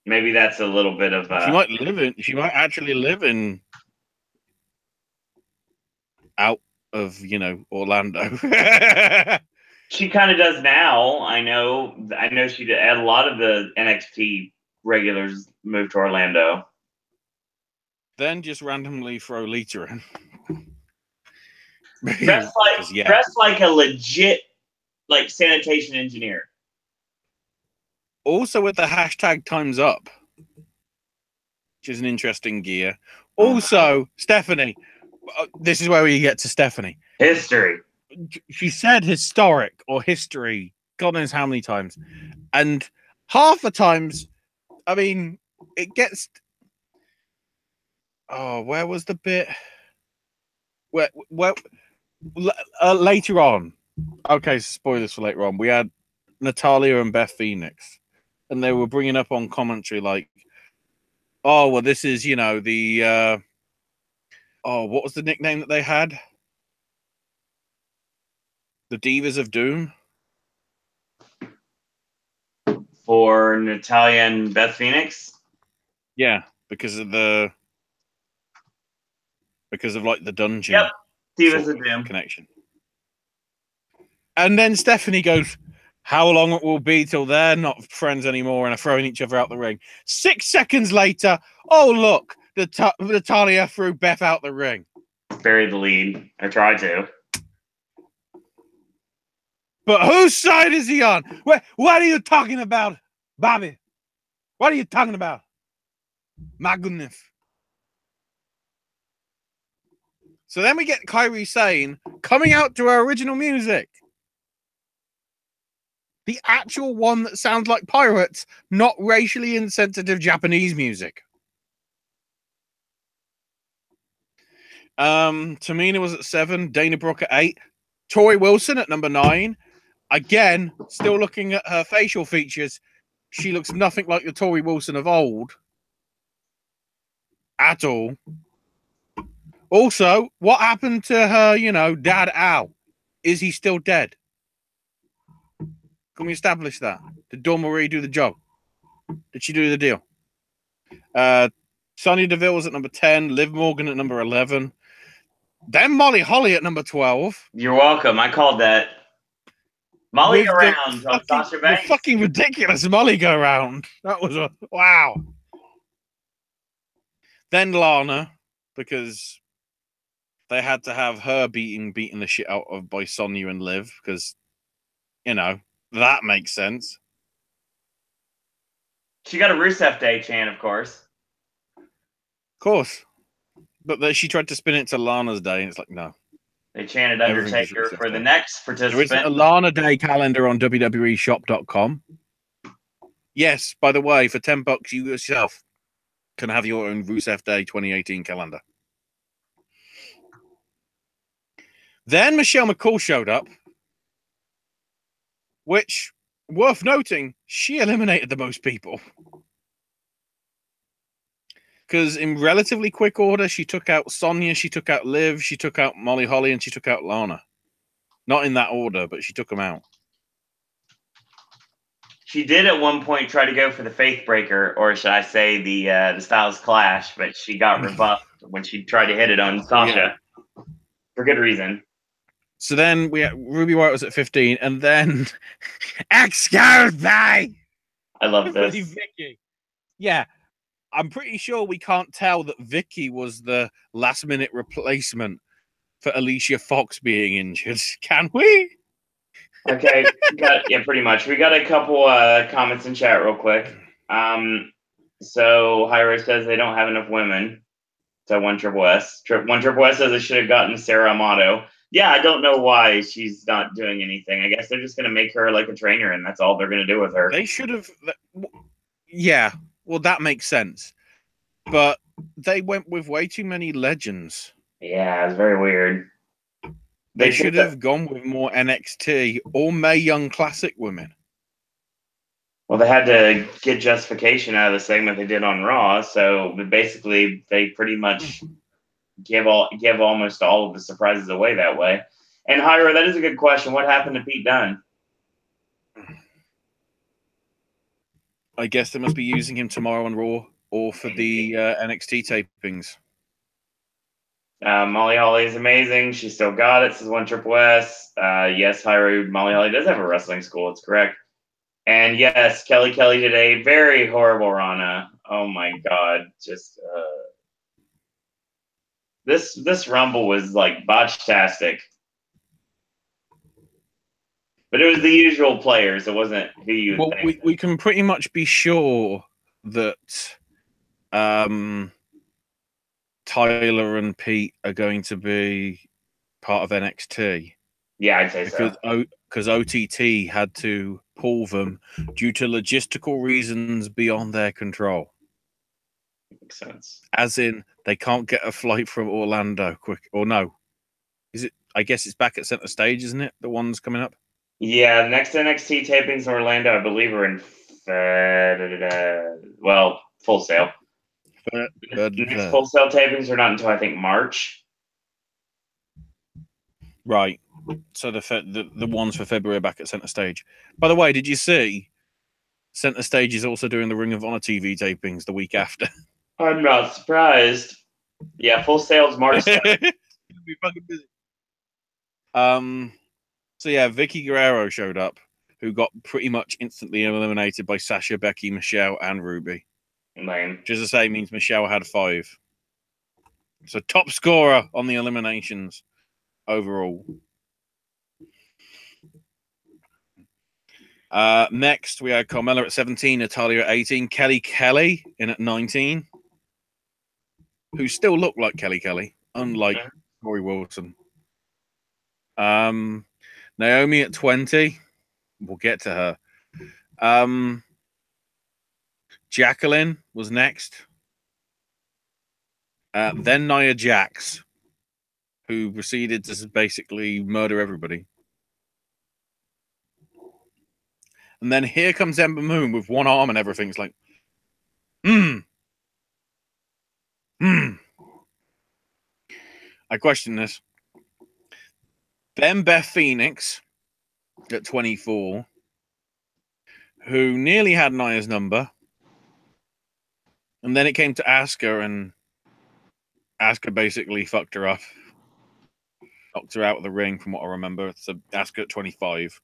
Maybe that's a little bit of. She might actually live in out of Orlando. She kind of does now. I know. She did. A lot of the NXT regulars moved to Orlando. Then just randomly throw Lita in. Dress like a legit sanitation engineer. Also with the hashtag time's up, which is an interesting gear. Also, Stephanie, this is where we get to Stephanie. History. She said historic or history, God knows how many times. And half the times, I mean, it gets... Oh, where was the bit? Where later on. Okay, spoilers for later on. We had Natalya and Beth Phoenix. And they were bringing up on commentary like, oh, well, this is, the... what was the nickname that they had? The Divas of Doom? For Natalya and Beth Phoenix? Yeah, because of the dungeon. Yep, Divas of Doom connection. And then Stephanie goes, how long it will be till they're not friends anymore and are throwing each other out the ring. 6 seconds later, oh, look, Natalya threw Beth out the ring. Buried the lead. I tried to. But whose side is he on? What are you talking about, Bobby? What are you talking about? My goodness. So then we get Kairi Sane coming out to her original music. The actual one that sounds like pirates, not racially insensitive Japanese music. Tamina was at 7, Dana Brooke at 8, Tori Wilson at number 9. Again, still looking at her facial features, she looks nothing like the Tori Wilson of old. At all. Also, what happened to her, Dad Al? Is he still dead? Can we establish that? Did Dawn Marie do the job? Did she do the deal? Sonya Deville was at number 10, Liv Morgan at number 11. Then Molly Holly at number 12. You're welcome. I called that. Molly around on Sasha Banks. The fucking ridiculous Molly go around. That was wow. Then Lana, because they had to have her beating the shit out of by Sonya and Liv, because that makes sense. She got a Rusev Day chant, of course. Of course. But she tried to spin it to Lana's Day, and it's like, no. They chanted Undertaker for the next participant. There isn't a Lana Day calendar on WWEshop.com. Yes, by the way, for $10, you yourself can have your own Rusev Day 2018 calendar. Then Michelle McCool showed up, which, worth noting, she eliminated the most people. Because in relatively quick order, she took out Sonya, she took out Liv, she took out Molly Holly, and she took out Lana. Not in that order, but she took them out. She did at one point try to go for the Faith Breaker, or should I say the Styles Clash, but she got rebuffed when she tried to hit it on Sasha. Yeah. For good reason. So then Ruby Riott was at 15, and then excuse me! I love this. Vicky. Yeah. I'm pretty sure we can't tell that Vicky was the last-minute replacement for Alicia Fox being injured. Can we? Okay. Pretty much. We got a couple comments in chat real quick. So Hyro says they don't have enough women. So one Triple S says they should have gotten Sarah Amato. Yeah, I don't know why she's not doing anything. I guess they're just going to make her like a trainer, and that's all they're going to do with her. They should have... Yeah. Well, that makes sense. But They went with way too many legends. Yeah, it's very weird. They should have gone with more NXT or Mae Young Classic women. Well, they had to get justification out of the segment they did on Raw, so basically they pretty much give almost all of the surprises away that way. And Hyra, that is a good question. What happened to Pete Dunne? I guess they must be using him tomorrow on Raw or for the NXT tapings. Molly Holly is amazing. She still got it, says one Triple S. Yes, Hyra, Molly Holly does have a wrestling school. It's correct. And yes, Kelly today, very horrible Rana. Oh my God. Just this Rumble was like botch-tastic. But it was the usual players. It wasn't who you would think. We can pretty much be sure that Tyler and Pete are going to be part of NXT. Yeah, I'd say so. Because OTT had to pull them due to logistical reasons beyond their control. Makes sense. As in, they can't get a flight from Orlando quick. Or no. Is it? I guess it's back at Center Stage, isn't it? The one's coming up? Yeah, the next NXT tapings in Orlando, I believe, are in Full Sail. The next Full Sail tapings are not until I think March. Right. So the ones for February are back at Center Stage. By the way, did you see Center Stage is also doing the Ring of Honor TV tapings the week after? I'm not surprised. Yeah, Full Sail's March 7th. Be fucking busy. So yeah, Vicky Guerrero showed up, who got pretty much instantly eliminated by Sasha, Becky, Michelle, and Ruby. Lame. Which, as I say, means Michelle had 5. So top scorer on the eliminations overall. Next, we had Carmella at 17, Natalia at 18, Kelly in at 19, who still looked like Kelly, unlike Corey Wilson. Naomi at 20. We'll get to her. Jacqueline was next. Then Nia Jax, who proceeded to basically murder everybody. And then here comes Ember Moon with one arm and everything. It's like, I question this. Then Beth Phoenix at 24, who nearly had Nia's number. And then it came to Asuka, and Asuka basically fucked her up. Knocked her out of the ring, from what I remember. So Asuka at 25.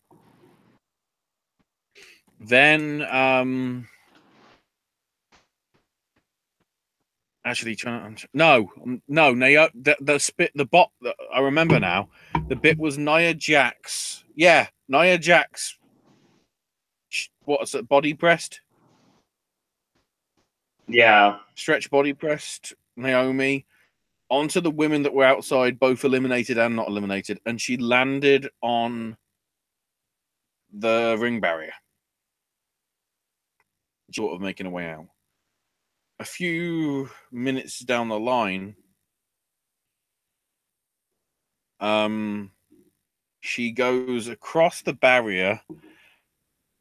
Then, actually, the bot. I remember now. The bit was Nia Jax. Yeah, Nia Jax. What's it? Body pressed. Yeah, stretch body pressed Naomi onto the women that were outside, both eliminated and not eliminated, and she landed on the ring barrier, sort of making her way out. A few minutes down the line, she goes across the barrier,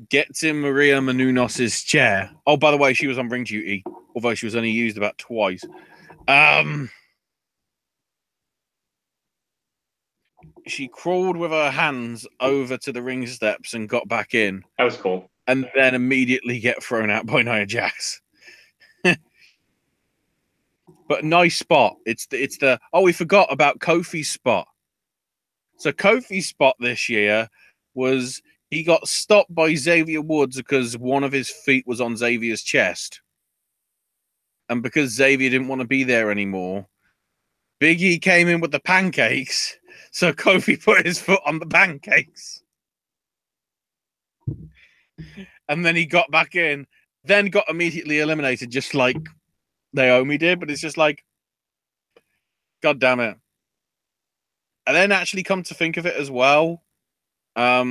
gets in Maria Menounos' chair. Oh, by the way, she was on ring duty, although she was only used about twice. She crawled with her hands over to the ring steps and got back in. That was cool. And then immediately get thrown out by Nia Jax. But nice spot. It's the we forgot about Kofi's spot. So Kofi's spot this year was he got stopped by Xavier Woods because one of his feet was on Xavier's chest. And because Xavier didn't want to be there anymore, Big E came in with the pancakes. So Kofi put his foot on the pancakes. And then he got back in, then got immediately eliminated, just like Naomi did. But it's just like, God damn it. And then actually come to think of it as well. Oh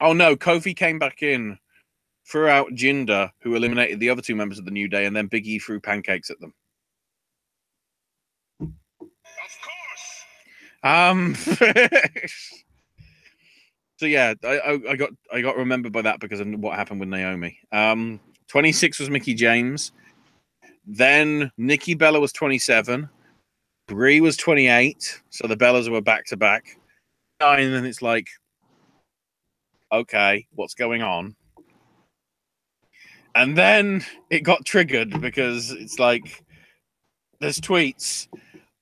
no, Kofi came back in threw out Jinder, who eliminated the other two members of the New Day, and then Big E threw pancakes at them. Of course. So yeah, I got remembered by that because of what happened with Naomi. 26 was Mickie James. Then Nikki Bella was 27. Brie was 28. So the Bellas were back to back. And then it's like, okay, what's going on? And then it got triggered because it's like, there's tweets.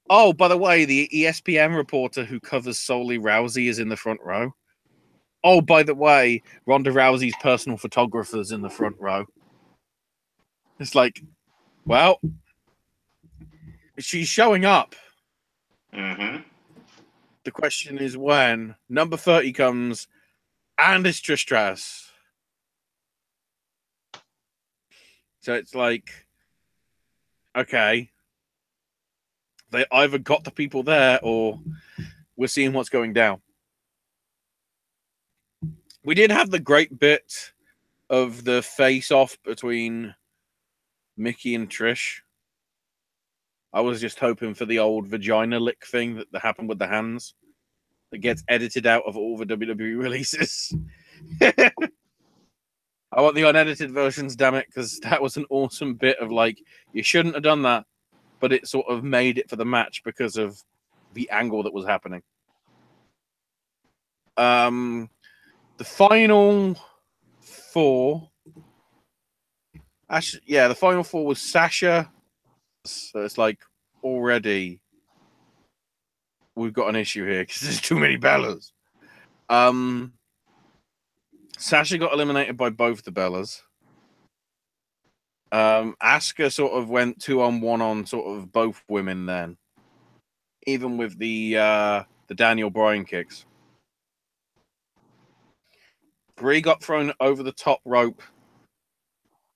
Oh, by the way, the ESPN reporter who covers solely Rousey is in the front row. Oh, by the way, Ronda Rousey's personal photographer's in the front row. It's like, well, she's showing up. Mm-hmm. The question is when number 30 comes and it's Trish Stratus. So it's like, okay, they either got the people there or we're seeing what's going down. We did have the great bit of the face-off between Mickey and Trish. I was just hoping for the old vagina lick thing that happened with the hands that gets edited out of all the WWE releases. I want the unedited versions, damn it, because that was an awesome bit of like, you shouldn't have done that, but it sort of made it for the match because of the angle that was happening. The final four. Actually, yeah, the final four was Sasha. So it's like already we've got an issue here because there's too many Bellas. Sasha got eliminated by both the Bellas. Asuka sort of went 2-on-1 on sort of both women then, even with the Daniel Bryan kicks. Brie got thrown over the top rope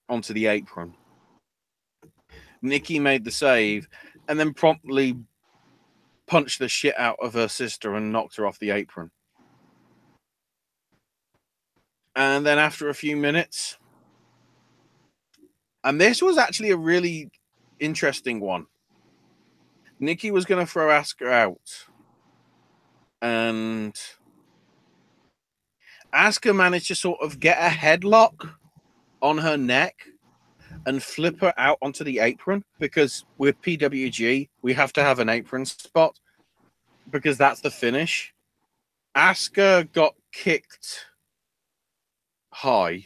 onto the apron. Nikki made the save and then promptly punched the shit out of her sister and knocked her off the apron. And then after a few minutes, and this was actually a really interesting one, Nikki was going to throw Asuka out. And Asuka managed to sort of get a headlock on her neck and flip her out onto the apron because with PWG, we have to have an apron spot because that's the finish. Asuka got kicked high,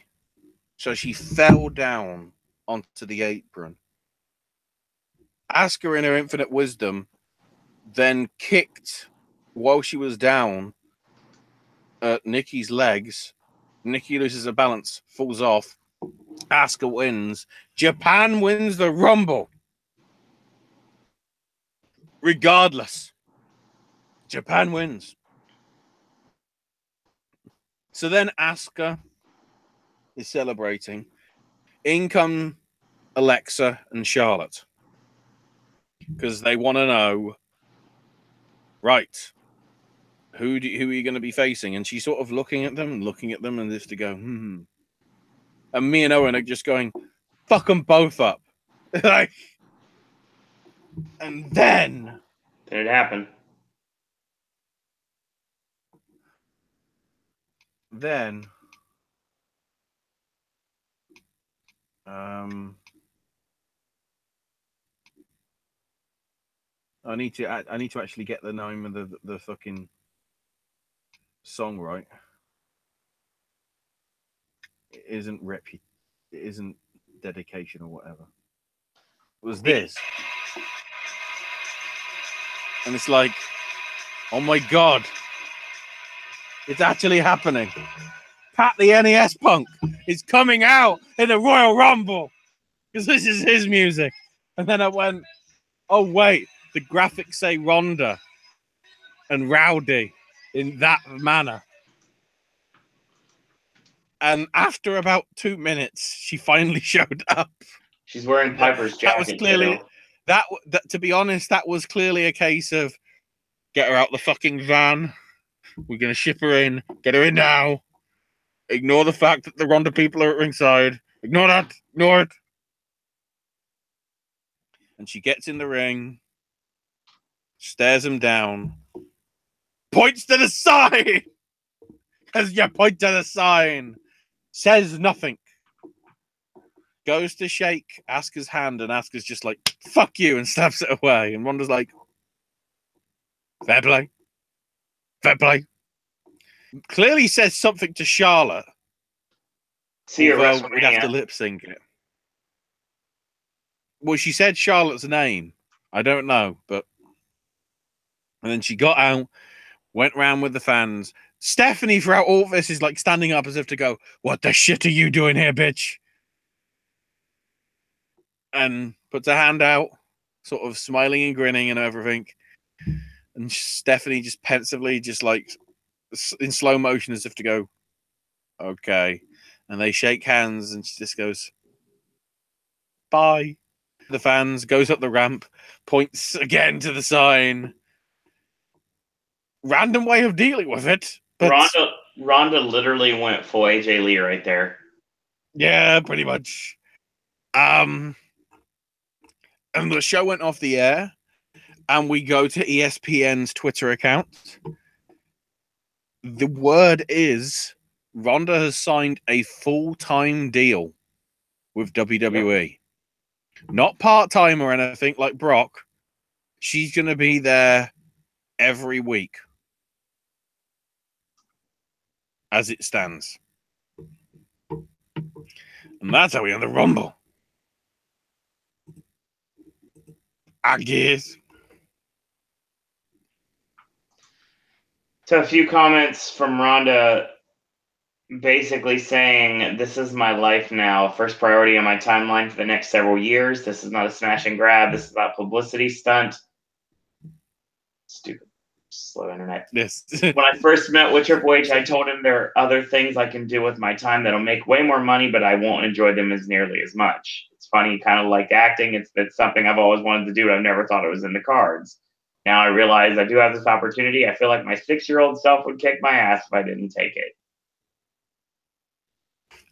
so she fell down onto the apron. Asuka, in her infinite wisdom, then kicked while she was down at Nikki's legs. Nikki loses her balance, falls off. Asuka wins. Japan wins the Rumble. Regardless, Japan wins. So then Asuka is celebrating. In come Alexa and Charlotte because they want to know, right, who are you going to be facing? And she's sort of looking at them, and just to go, And me and Owen are just going, fuck them both up. Like, and then it happened. Then I need to actually get the name of the fucking song right. It isn't dedication or whatever. It was this. And it's like, oh my god, it's actually happening. Pat the NES Punk is coming out in the Royal Rumble because this is his music. And then I went, oh wait, the graphics say Ronda and Rowdy in that manner. And after about 2 minutes, she finally showed up. She's wearing Piper's jacket. That was clearly that. To be honest, that was clearly a case of get her out the fucking van. We're gonna ship her in. Get her in now. Ignore the fact that the Ronda people are at ringside. Ignore that. Ignore it. And she gets in the ring, stares him down, points to the sign. As you point to the sign, says nothing. Goes to shake Asuka's hand, and Asuka's just like, fuck you, and slaps it away. And Ronda's like, fair play. Fair play. Clearly says something to Charlotte. See you at although we'd have to WrestleMania. lip sync it. Well, she said Charlotte's name. I don't know, but... And then she got out, went round with the fans. Stephanie, throughout all this, is like standing up as if to go, what the shit are you doing here, bitch? And puts her hand out, sort of smiling and grinning and everything. And Stephanie just pensively, just like in slow motion, as if to go, okay. And they shake hands, and she just goes, bye. The fans, goes up the ramp, points again to the sign. Random way of dealing with it. But Ronda literally went full AJ Lee right there. Yeah, pretty much. And the show went off the air, and we go to ESPN's Twitter account. The word is Ronda has signed a full-time deal with WWE. Yep. Not part-time or anything like Brock. She's going to be there every week as it stands. And that's how we end the Rumble. I guess. So a few comments from Ronda basically saying, this is my life now. First priority on my timeline for the next several years. This is not a smash and grab. This is not a publicity stunt. Stupid. Slow internet. Yes. When I first met with Triple H, I told him there are other things I can do with my time that'll make way more money, but I won't enjoy them as nearly as much. It's funny, kind of like acting. It's something I've always wanted to do. I've never thought it was in the cards. Now I realize I do have this opportunity. I feel like my 6-year-old self would kick my ass if I didn't take it.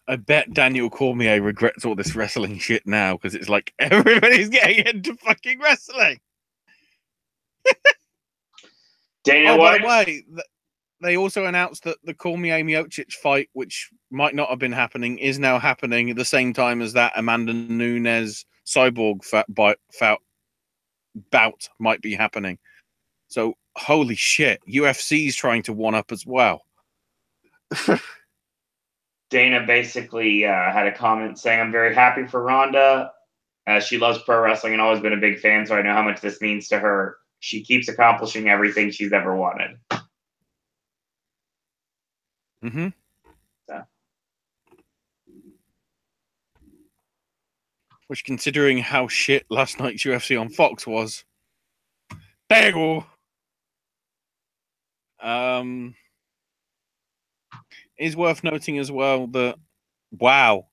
I bet Daniel Cormier regrets all this wrestling shit now, because it's like everybody's getting into fucking wrestling. Dana By White. the way, they also announced that the Cormier-Miocic fight, which might not have been happening, is now happening at the same time as that Amanda Nunes Cyborg bout might be happening. So, holy shit, UFC's trying to one-up as well. Dana basically had a comment saying, I'm very happy for Ronda. She loves pro wrestling and always been a big fan, so I know how much this means to her. She keeps accomplishing everything she's ever wanted. Mm-hmm. So. Which, considering how shit last night's UFC on Fox was, there you go. Is worth noting as well that, wow,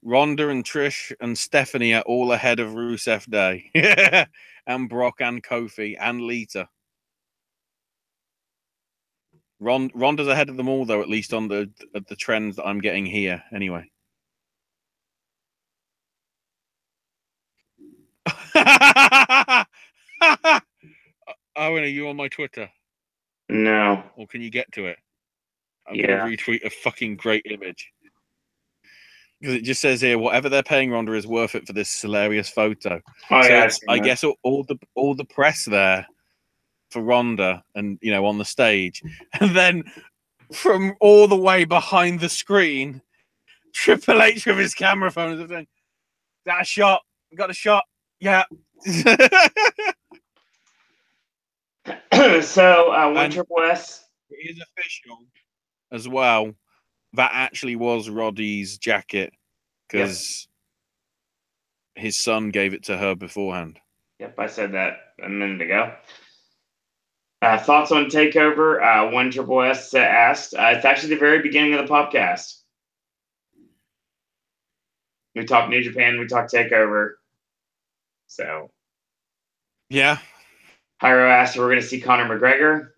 Ronda and Trish and Stephanie are all ahead of Rusev Day. And Brock and Kofi and Lita. Ronda's ahead of them all, though, at least on the trends that I'm getting here, anyway. Owen, are you on my Twitter? No. Or can you get to it? I'm going to retweet a fucking great image. Because it just says here, whatever they're paying Ronda is worth it for this hilarious photo. Oh, so yeah, it's, I guess all the press there for Ronda and, you know, on the stage. And then from all the way behind the screen, Triple H with his camera phone is saying, "Got a shot. Got a shot. Yeah." So, one Triple S. It is official as well. That actually was Roddy's jacket because his son gave it to her beforehand. Yep, I said that a minute ago. Thoughts on TakeOver? One Triple S asked. It's actually the very beginning of the podcast. We talked New Japan. We talked TakeOver. So. Yeah. Hyro asked if we're going to see Conor McGregor.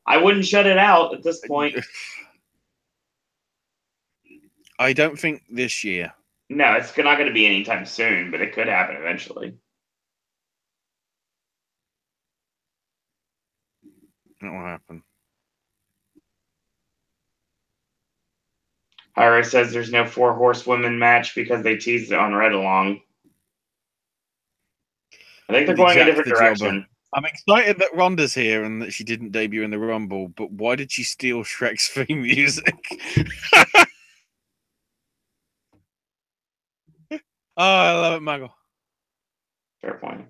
I wouldn't shut it out at this point. I don't think this year. No, it's not going to be anytime soon, but it could happen eventually. That will happen. Ira says there's no 4 horsewomen match because they teased it on Red Along. I think they're going a different direction. I'm excited that Ronda's here and that she didn't debut in the Rumble, but why did she steal Shrek's theme music? Oh, I love it, Mago. Fair point.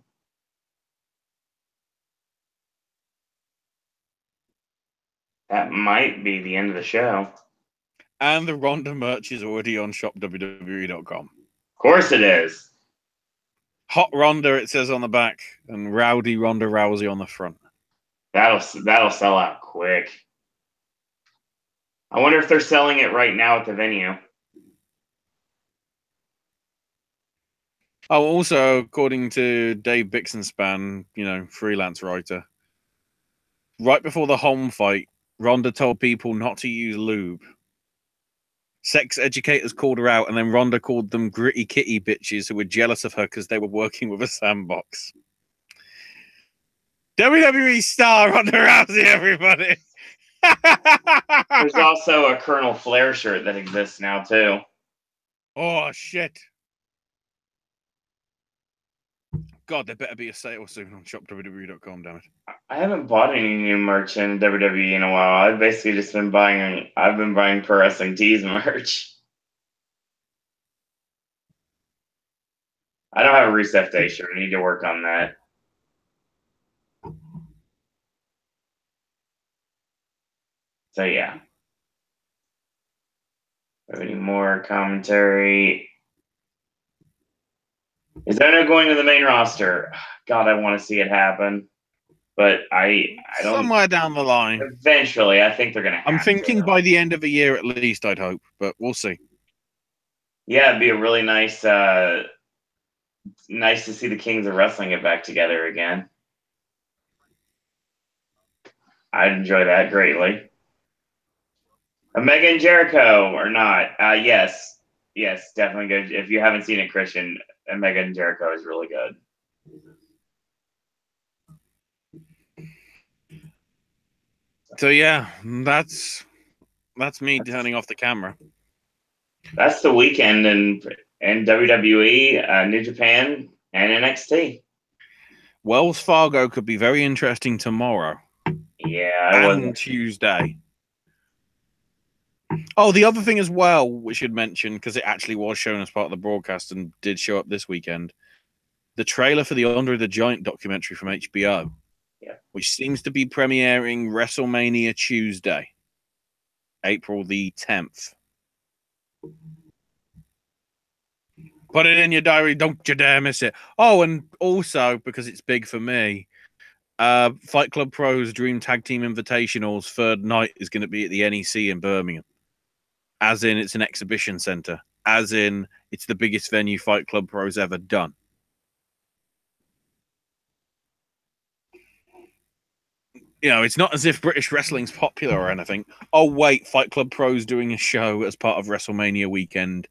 That might be the end of the show. And the Ronda merch is already on shopwwe.com. Of course it is. Hot Ronda, it says on the back, and Rowdy Ronda Rousey on the front. That'll sell out quick. I wonder if they're selling it right now at the venue. Oh, also, according to Dave Bixenspan, freelance writer, right before the home fight, Ronda told people not to use lube. Sex educators called her out, and then Ronda called them gritty kitty bitches who were jealous of her because they were working with a sandbox. WWE star Ronda Rousey, everybody. There's also a Colonel Flair shirt that exists now, too. Oh, shit. God, there better be a sale soon on shopwwe.com, damn it. I haven't bought any new merch in WWE in a while. I've basically just been buying Pro Wrestling Tees merch. I don't have a Rusev Day shirt. I need to work on that. So, yeah. Have any more commentary? Is Ono going to the main roster? God, I want to see it happen. But I don't. Somewhere down the line. Eventually, I think they're going to have I'm thinking by the end of the year at least, I'd hope. But we'll see. Yeah, it'd be a really nice to see the Kings of Wrestling get back together again. I'd enjoy that greatly. Omega and Jericho or not? Yes, definitely good. If you haven't seen it, Christian, Omega and Jericho is really good. So yeah, that's me turning off the camera. That's the weekend in WWE, New Japan, and NXT. Wells Fargo could be very interesting tomorrow. Yeah, and Tuesday. Oh, the other thing as well we should mention, because it actually was shown as part of the broadcast and did show up this weekend, the trailer for the Andre the Giant documentary from HBO, which seems to be premiering WrestleMania Tuesday, April the 10th. Put it in your diary. Don't you dare miss it. Oh, and also, because it's big for me, Fight Club Pro's Dream Tag Team Invitational's third night is going to be at the NEC in Birmingham. As in, it's an exhibition center. As in, it's the biggest venue Fight Club Pro's ever done. It's not as if British wrestling's popular or anything. Oh, wait, Fight Club Pro's doing a show as part of WrestleMania weekend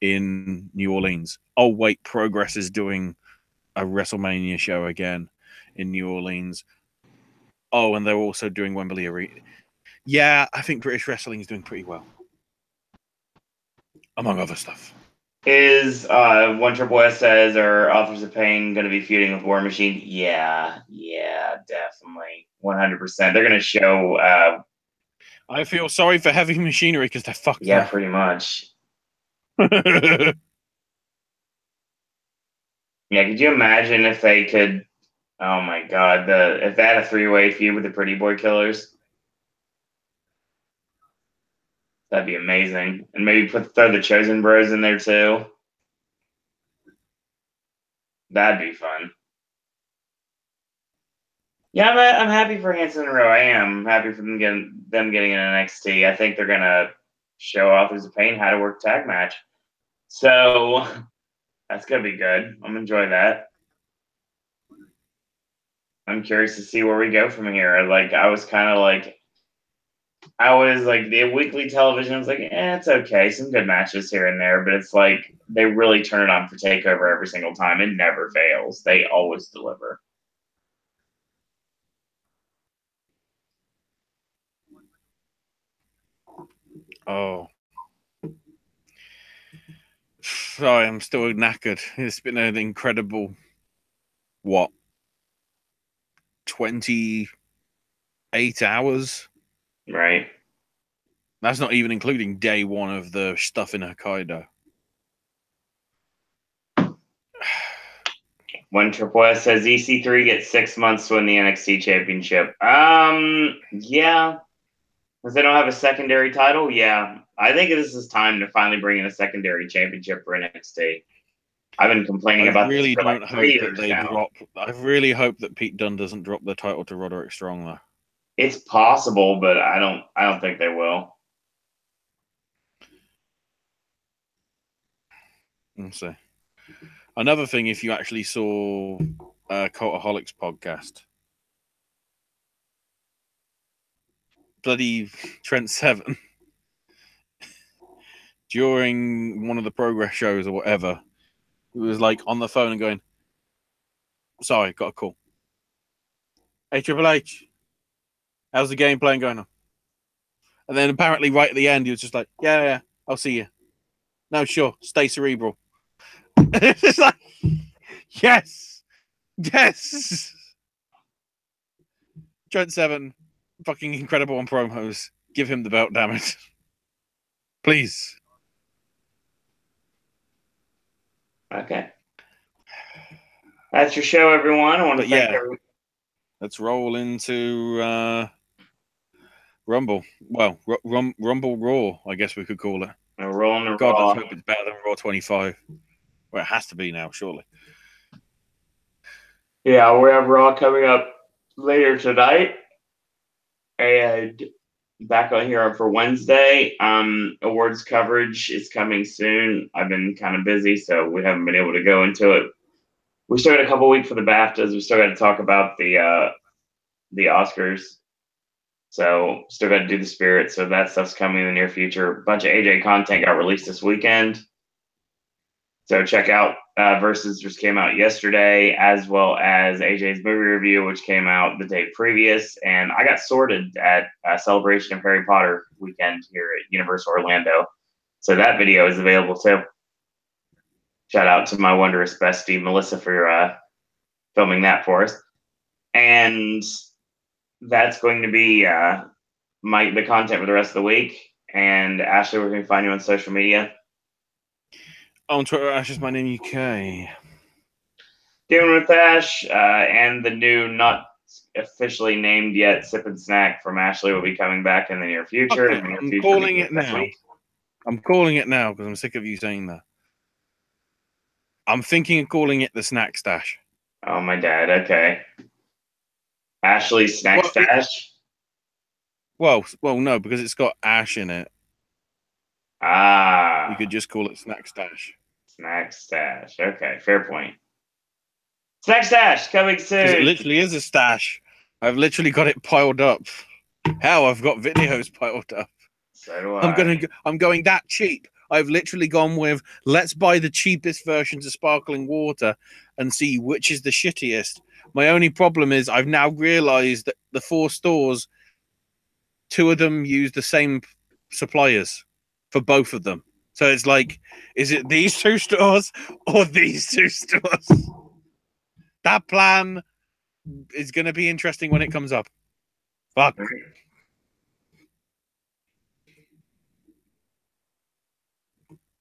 in New Orleans. Oh, wait, Progress is doing a WrestleMania show again in New Orleans. Oh, and they're also doing Wembley Arena. Yeah, I think British wrestling is doing pretty well. Among other stuff. Is One Triple S says, are Authors of Pain going to be feuding with War Machine? Yeah, definitely. 100%. They're going to show... I feel sorry for Heavy Machinery because they're fucked. Yeah, pretty much. Yeah, could you imagine if they could... Oh my God, if they had a 3-way feud with the Pretty Boy Killers? That'd be amazing. And maybe throw the Chosen Bros in there too. That'd be fun. Yeah, I'm happy for Hanson and Rowe. I am happy for them getting an NXT. I think they're gonna show Authors of Pain how to work tag match. So that's gonna be good. I'm gonna enjoy that. I'm curious to see where we go from here. I was kind of like, I was like, the weekly television, I was like, it's okay. Some good matches here and there, but it's like they really turn it on for TakeOver every single time. It never fails. They always deliver. Oh. Sorry, I'm still knackered. It's been an incredible, 28 hours? Right. That's not even including day one of the stuff in Hokkaido. When Triple S says EC3 gets 6 months to win the NXT championship. Yeah. Because they don't have a secondary title? Yeah. I think this is time to finally bring in a secondary championship for NXT. I've been complaining I about really this for don't like hope 3 that years they now. drop. I really hope that Pete Dunne doesn't drop the title to Roderick Strong, though. It's possible, but I don't think they will. We'll see. Another thing, if you actually saw Cultaholics podcast, bloody Trent Seven during one of the Progress shows or whatever, he was like on the phone and going, "Sorry, got a call. Hey, Triple H, how's the game playing going on?" And then apparently right at the end, he was just like, yeah, I'll see you. No, sure, stay cerebral. It's just like, yes. Trent Seven, fucking incredible on promos. Give him the belt, damn it. Please. Okay. That's your show, everyone. I want to But thank yeah, everyone. let's roll into Rumble. Well, Rumble Raw, I guess we could call it. We're rolling the God, Raw. let's hope it's better than Raw 25. Well, it has to be now, surely. Yeah, we have Raw coming up later tonight. And back on here for Wednesday. Awards coverage is coming soon. I've been kind of busy, so we haven't been able to go into it. We still got a couple weeks for the BAFTAs. We still got to talk about the Oscars. So still got to do the Spirit. So that stuff's coming in the near future. A bunch of AJ content got released this weekend. So check out Versus, which came out yesterday, as well as AJ's movie review, which came out the day previous. And I got sorted at Celebration of Harry Potter weekend here at Universal Orlando. So that video is available too. Shout out to my wondrous bestie, Melissa, for filming that for us. And that's going to be the content for the rest of the week. And Ashley, where can we find you on social media? On Twitter, Ash is my name, UK. Doing with Ash, and the new, not officially named yet, Sip and Snack from Ashley will be coming back in the near future. Okay, I'm calling it now. I'm calling it now because I'm sick of you saying that. I'm thinking of calling it the Snack Stash. Oh, my dad. Okay. Ashley's Snack Stash? Well, no, because it's got Ash in it. Ah. You could just call it Snack Stash. Snack Stash. Okay, fair point. Snack Stash coming soon. Because it literally is a stash. I've literally got it piled up. Hell, I've got videos piled up. So do I. I'm going that cheap. I've literally gone with, let's buy the cheapest versions of sparkling water and see which is the shittiest. My only problem is I've now realized that the 4 stores, 2 of them use the same suppliers for both of them. So it's like, is it these 2 stores or these 2 stores? That plan is going to be interesting when it comes up. Fuck.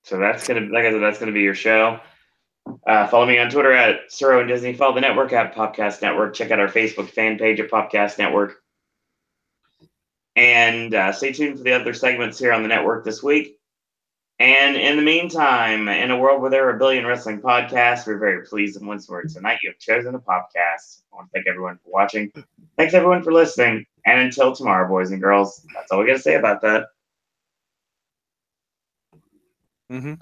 So that's gonna, like I said, that's gonna be your show. Follow me on Twitter at Suro and Disney. Follow the network at Popcast Network. Check out our Facebook fan page at Popcast Network. And stay tuned for the other segments here on the network this week. And in the meantime, in a world where there are a billion wrestling podcasts, we're very pleased and once more tonight you have chosen a Popcast. I want to thank everyone for watching. Thanks everyone for listening. And until tomorrow, boys and girls, that's all we got to say about that. Mm-hmm.